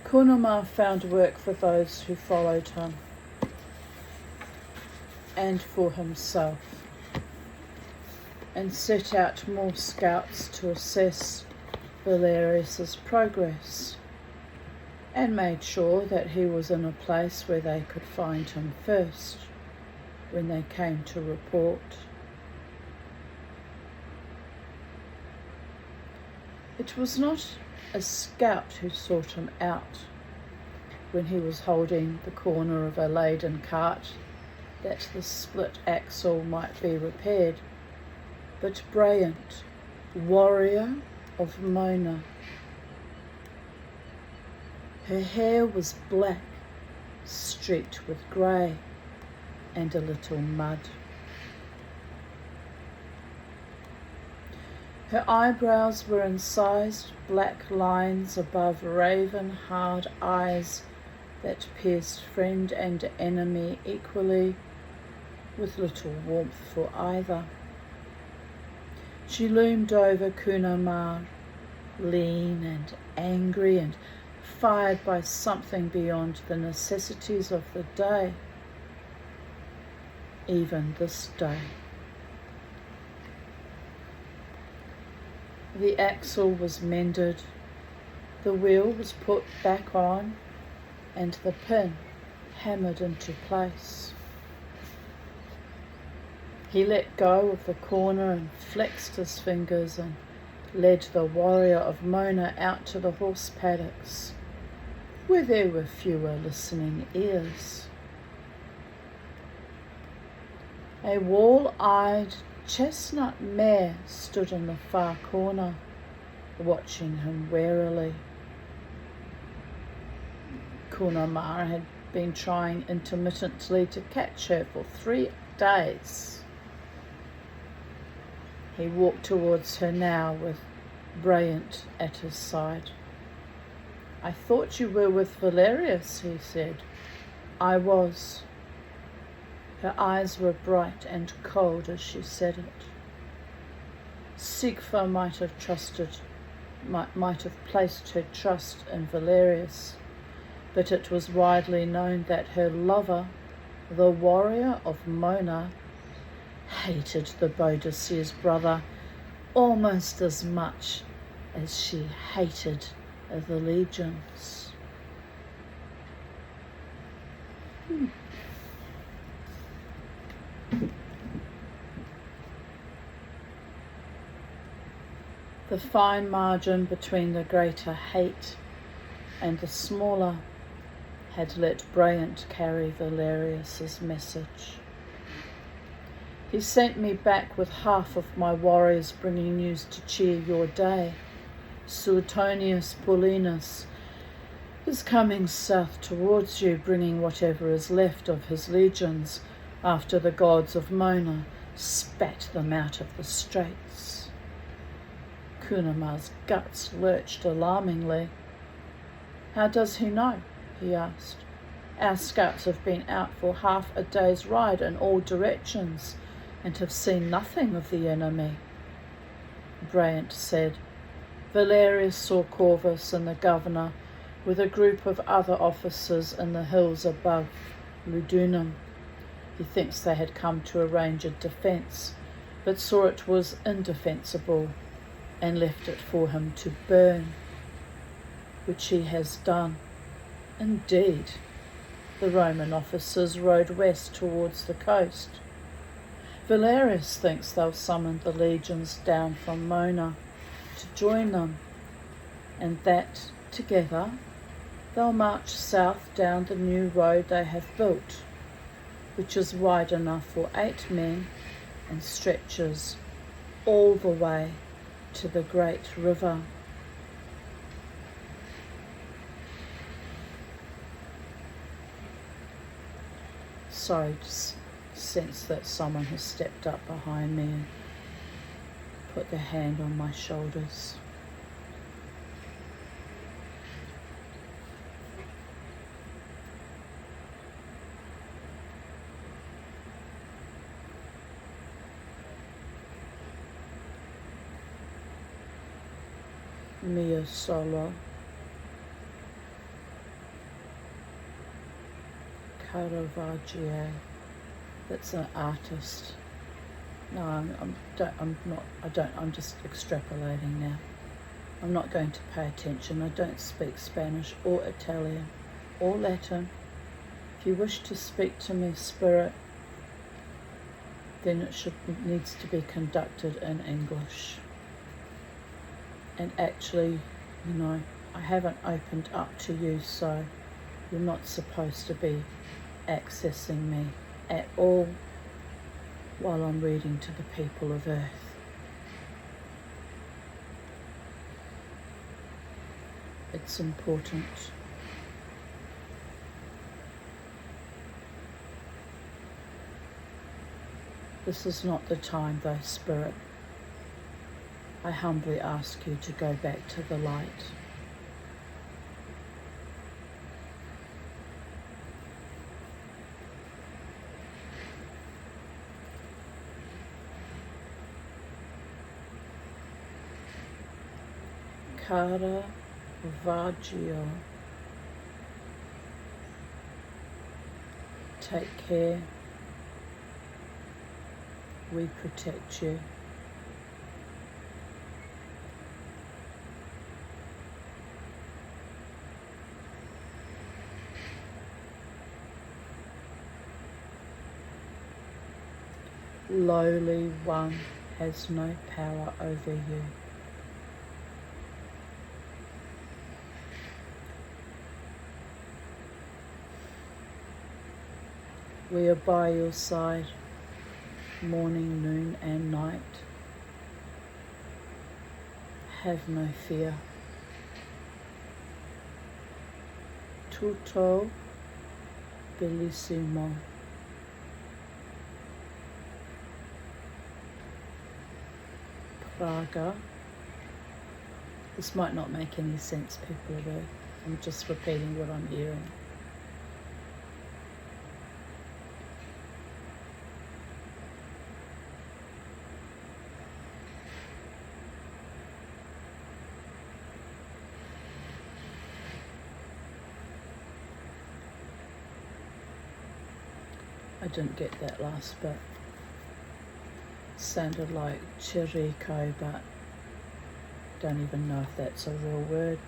Kunama found work for those who followed him, and for himself, and set out more scouts to assess Valerius's progress, and made sure that he was in a place where they could find him first when they came to report. It was not a scout who sought him out when he was holding the corner of a laden cart that the split axle might be repaired, but Bryant, warrior of Mona. Her hair was black, streaked with grey and a little mud. Her eyebrows were incised black lines above raven-hard eyes that pierced friend and enemy equally, with little warmth for either. She loomed over Kunamar, lean and angry and fired by something beyond the necessities of the day, even this day. The axle was mended, the wheel was put back on, and the pin hammered into place. He let go of the corner and flexed his fingers and led the warrior of Mona out to the horse paddocks, where there were fewer listening ears. A wall-eyed chestnut mare stood in the far corner, watching him warily. Kunamar had been trying intermittently to catch her for 3 days. He walked towards her now with Bryant at his side. "I thought you were with Valerius," he said. "I was." Her eyes were bright and cold as she said it. Sigfa might have placed her trust in Valerius, but it was widely known that her lover, the warrior of Mona, hated the Boadicea's brother almost as much as she hated the legions. The fine margin between the greater hate and the smaller had let Bryant carry Valerius's message. "He sent me back with half of my warriors bringing news to cheer your day. Suetonius Paulinus is coming south towards you, bringing whatever is left of his legions after the gods of Mona spat them out of the straits." Kunamar's guts lurched alarmingly. "How does he know?" he asked. "Our scouts have been out for half a day's ride in all directions and have seen nothing of the enemy." Bryant said, "Valerius saw Corvus and the governor with a group of other officers in the hills above Ludunum. He thinks they had come to arrange a defence, but saw it was indefensible and left it for him to burn, which he has done." Indeed, the Roman officers rode west towards the coast. Valerius thinks they'll summon the legions down from Mona to join them, and that, together, they'll march south down the new road they have built, which is wide enough for 8 men and stretches all the way to the great river. Sorry to sense that someone has stepped up behind me and put their hand on my shoulders. Mia solo. Caravaggio. That's an artist. No, I'm just extrapolating now. I'm not going to pay attention. I don't speak Spanish or Italian or Latin. If you wish to speak to me, spirit, then it needs to be conducted in English. And actually, I haven't opened up to you, so you're not supposed to be accessing me at all while I'm reading to the people of Earth. It's important. This is not the time, though, Spirit. I humbly ask you to go back to the light. Caravaggio take care. We protect you. Lowly one has no power over you. We are by your side, morning, noon and night. Have no fear. Tutto Bellissimo. Praga. This might not make any sense, people, though. I'm just repeating what I'm hearing. I didn't get that last bit. Sounded like Cherico, but don't even know if that's a real word.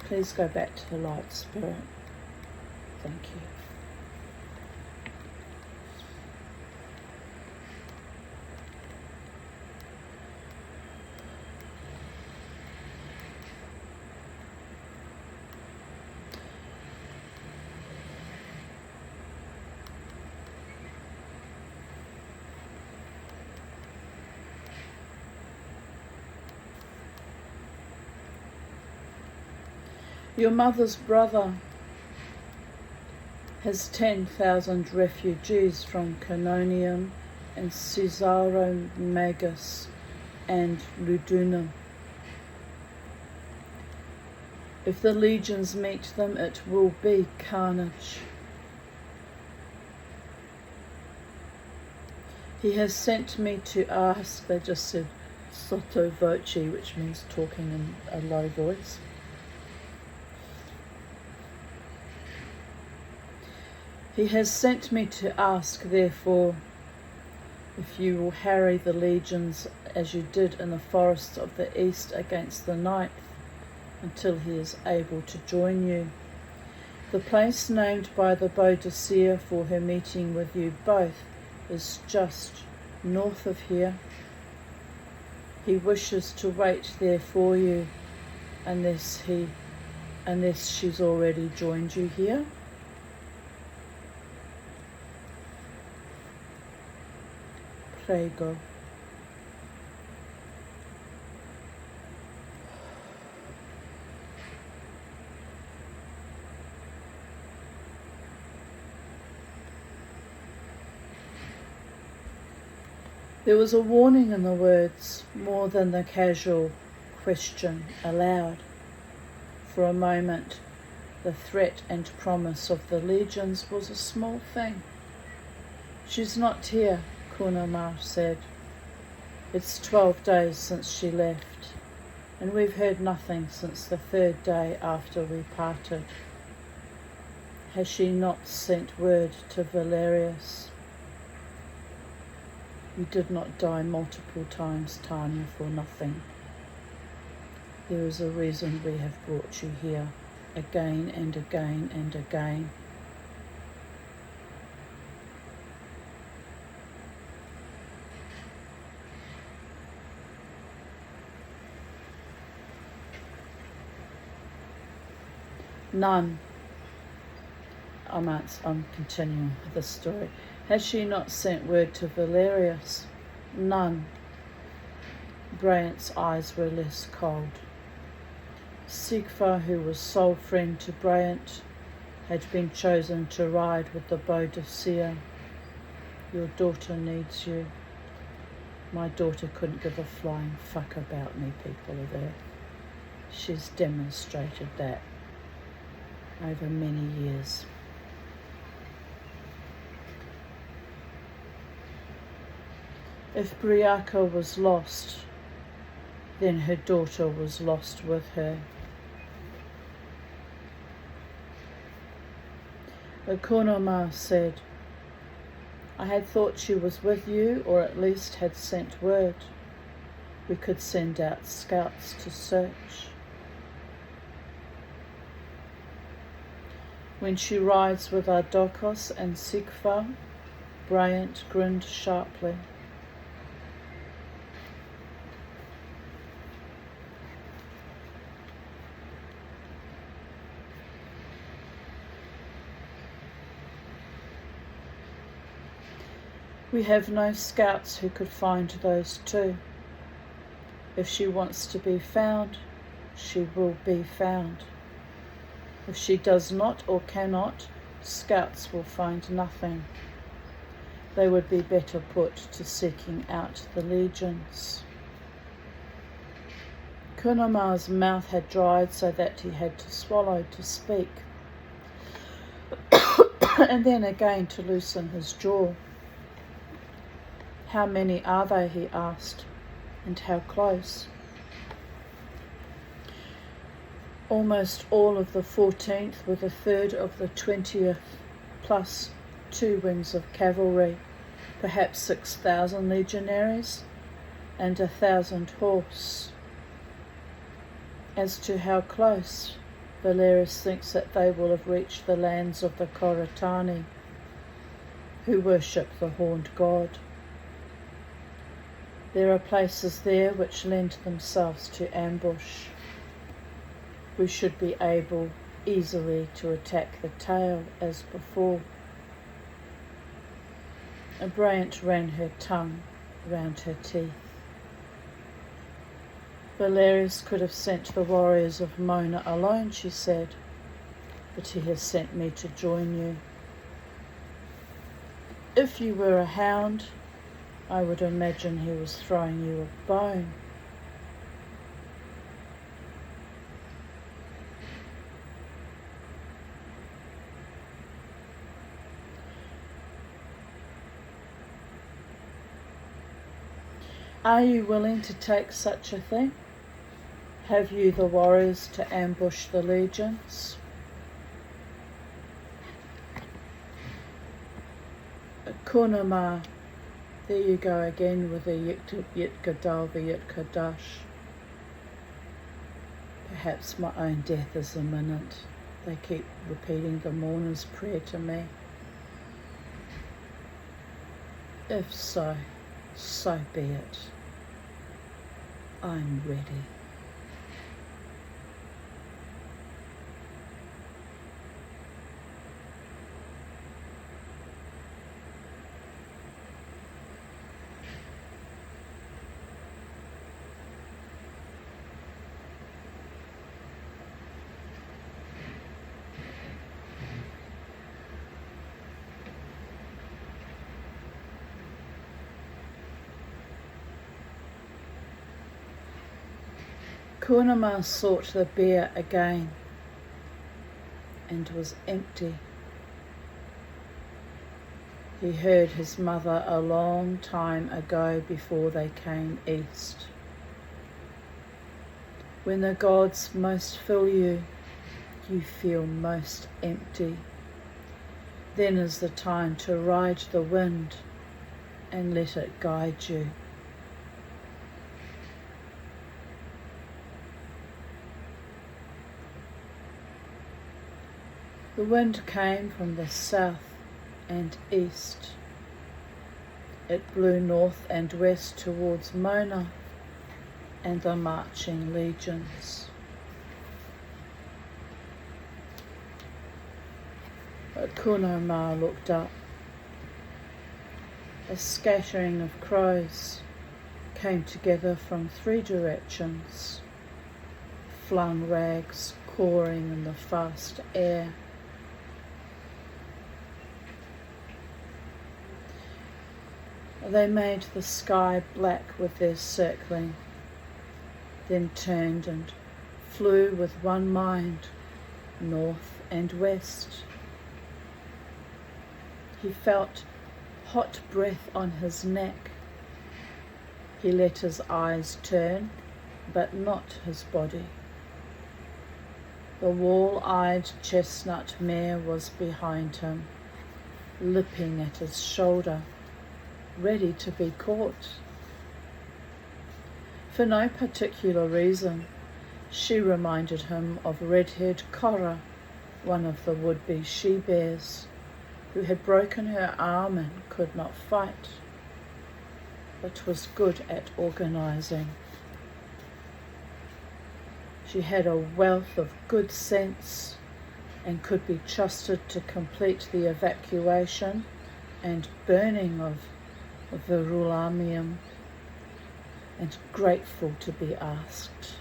Please go back to the light, Spirit. Thank you. Your mother's brother has 10,000 refugees from Canonium and Caesaromagus and Ludunum. If the legions meet them, it will be carnage. He has sent me to ask, they just said Sotto Voce, which means talking in a low voice. He has sent me to ask, therefore, if you will harry the legions as you did in the forests of the east against the ninth, until he is able to join you. The place named by the Boadicea for her meeting with you both is just north of here. He wishes to wait there for you, unless she's already joined you here. Prego. There was a warning in the words, more than the casual question aloud. For a moment, the threat and promise of the legions was a small thing. She's not here, Kunamar said. It's 12 days since she left, and we've heard nothing since the 3rd day after we parted. Has she not sent word to Valerius? You did not die multiple times, Tanya, for nothing. There is a reason we have brought you here, again and again and again. None. I'm continuing with the story. Has she not sent word to Valerius? None. Bryant's eyes were less cold. Sigfa, who was sole friend to Bryant, had been chosen to ride with the Boadicea. Your daughter needs you. My daughter couldn't give a flying fuck about me, people of Earth. She's demonstrated that over many years. If Briaca was lost, then her daughter was lost with her. The Kunama said, I had thought she was with you, or at least had sent word. We could send out scouts to search. When she rides with Ardokos and Sikva, Bryant grinned sharply. We have no scouts who could find those two. If she wants to be found, she will be found. If she does not or cannot, scouts will find nothing. They would be better put to seeking out the legions. Kunama's mouth had dried so that he had to swallow to speak, and then again to loosen his jaw. How many are they, he asked, and how close? Almost all of the 14th with a third of the 20th, plus 2 wings of cavalry, perhaps 6,000 legionaries, and 1,000 horse. As to how close, Valerius thinks that they will have reached the lands of the Koratani, who worship the horned god. There are places there which lend themselves to ambush. We should be able easily to attack the tail as before. A Bryant ran her tongue round her teeth. Valerius could have sent the warriors of Mona alone, she said, but he has sent me to join you. If you were a hound, I would imagine he was throwing you a bone. Are you willing to take such a thing? Have you the warriors to ambush the legions? Kunama, there you go again with the Yitgadal, the Yitkadash. Perhaps my own death is imminent. They keep repeating the Mourners Prayer to me. If so, so be it. I'm ready. Kunama sought the bear again and was empty. He heard his mother a long time ago before they came east. When the gods most fill you, you feel most empty. Then is the time to ride the wind and let it guide you. The wind came from the south and east. It blew north and west towards Mona and the marching legions. But Kunama looked up. A scattering of crows came together from 3 directions, flung rags cawing in the fast air. They made the sky black with their circling, then turned and flew with one mind, north and west. He felt hot breath on his neck. He let his eyes turn, but not his body. The wall-eyed chestnut mare was behind him, lipping at his shoulder, ready to be caught. For no particular reason, she reminded him of red-haired Cora, one of the would-be she-bears, who had broken her arm and could not fight, but was good at organising. She had a wealth of good sense and could be trusted to complete the evacuation and burning of the Rulamium, and grateful to be asked.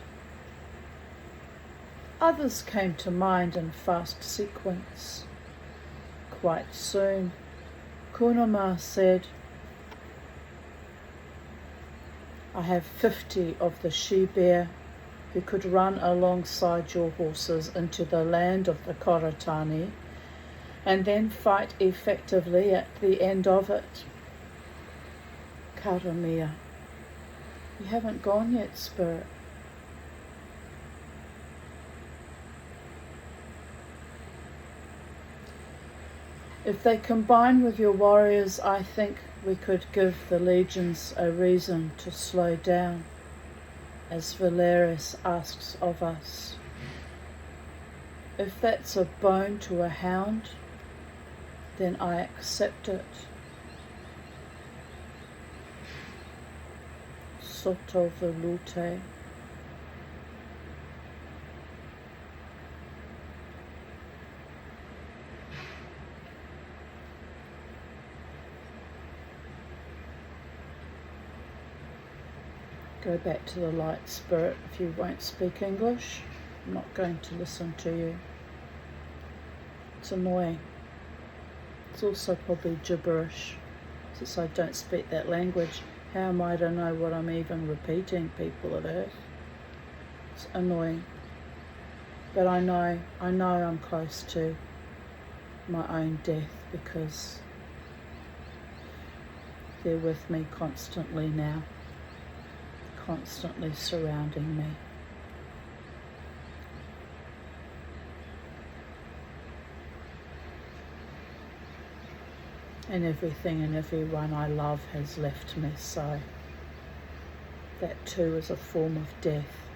Others came to mind in fast sequence. Quite soon, Kunama said, I have 50 of the she-bear who could run alongside your horses into the land of the Koratani and then fight effectively at the end of it. Karamia, you haven't gone yet, Spirit. If they combine with your warriors, I think we could give the legions a reason to slow down, as Valeris asks of us. If that's a bone to a hound, then I accept it. Sotto Voce. Go back to the light, Spirit. If you won't speak English, I'm not going to listen to you. It's annoying. It's also probably gibberish, since I don't speak that language. How am I to know what I'm even repeating, people of Earth? It's annoying. But I know I'm close to my own death because they're with me constantly now, constantly surrounding me. And everything and everyone I love has left me, so that too is a form of death,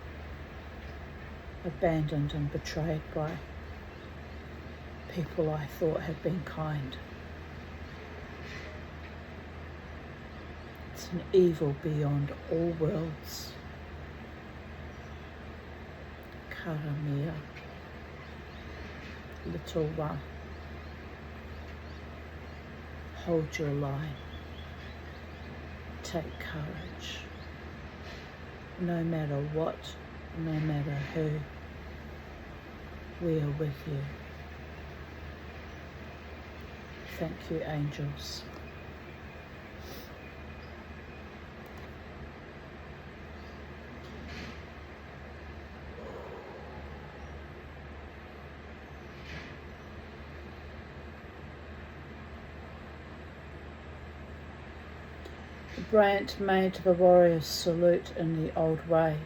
abandoned and betrayed by people I thought had been kind. It's an evil beyond all worlds. Karamia, little one. Hold your line. Take courage. No matter what, no matter who, we are with you. Thank you, angels. Brant made the warriors salute in the old way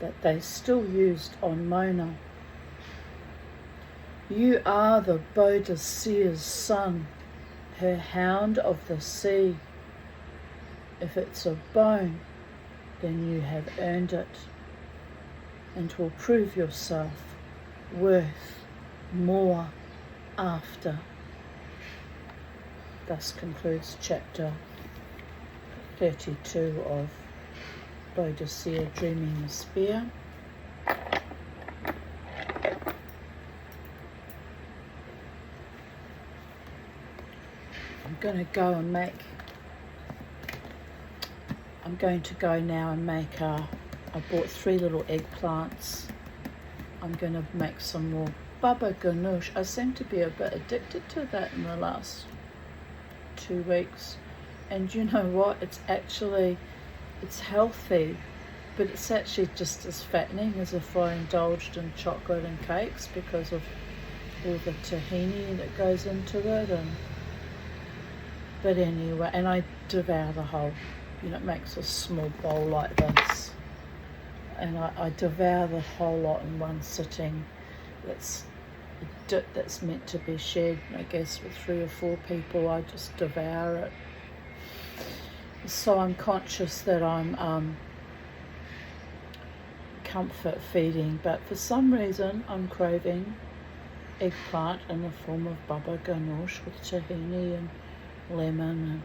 that they still used on Mona. You are the Boadicea's son, her hound of the sea. If it's a bone, then you have earned it, and will prove yourself worth more after. Thus concludes chapter 32 of Boadicea Dreaming the Spear. I'm going to go now and make I bought 3 little eggplants. I'm going to make some more baba ganoush. I seem to be a bit addicted to that in the last 2 weeks. And you know what? It's healthy, but it's actually just as fattening as if I indulged in chocolate and cakes because of all the tahini that goes into it. But anyway, and I devour the whole, it makes a small bowl like this. And I devour the whole lot in one sitting. that's meant to be shared, I guess, with 3 or 4 people. I just devour it. So I'm conscious that I'm comfort feeding, but for some reason I'm craving eggplant in the form of baba ganoush with tahini and lemon, and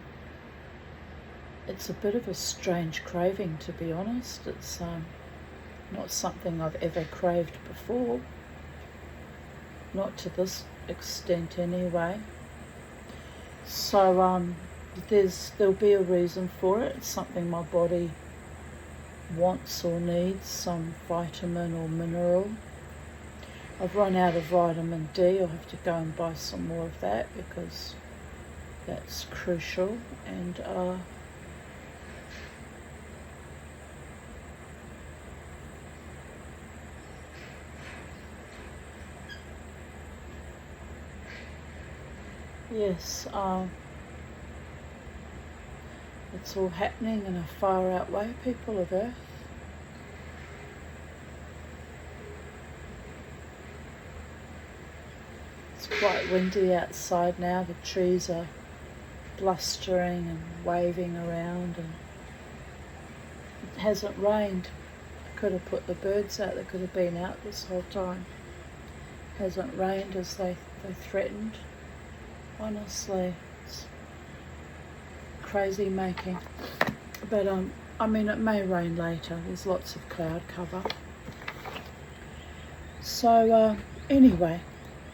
it's a bit of a strange craving, to be honest. It's not something I've ever craved before, not to this extent anyway. So there'll be a reason for it. It's something my body wants or needs, some vitamin or mineral. I've run out of vitamin D. I'll have to go and buy some more of that because that's crucial. And yes, it's all happening in a far out way, people of Earth. It's quite windy outside now. The trees are blustering and waving around, and it hasn't rained. I could have put the birds out. They could have been out this whole time. It hasn't rained as they threatened. Honestly, it's crazy making. But I mean, it may rain later. There's lots of cloud cover. So anyway,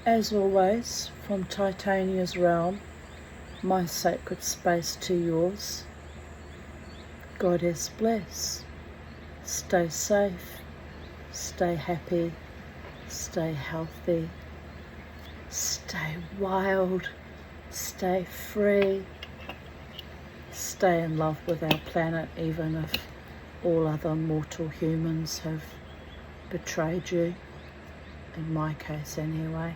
as always, from Titania's realm, my sacred space to yours, Goddess bless. Stay safe, stay happy, stay healthy, stay wild, stay free, stay in love with our planet, even if all other mortal humans have betrayed you, in my case anyway.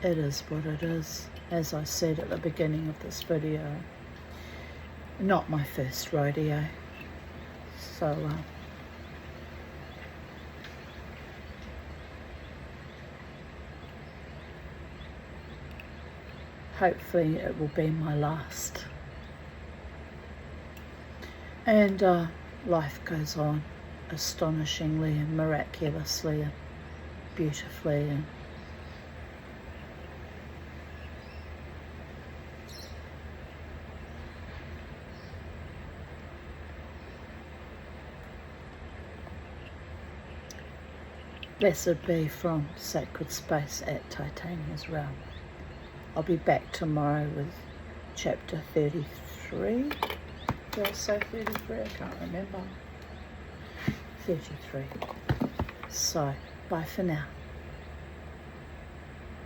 It is what it is. As I said at the beginning of this video, not my first rodeo. So hopefully it will be my last. And life goes on astonishingly and miraculously and beautifully, and blessed be from sacred space at Titania's realm. I'll be back tomorrow with chapter 33. Did I say 33? I can't remember. 33. So, bye for now.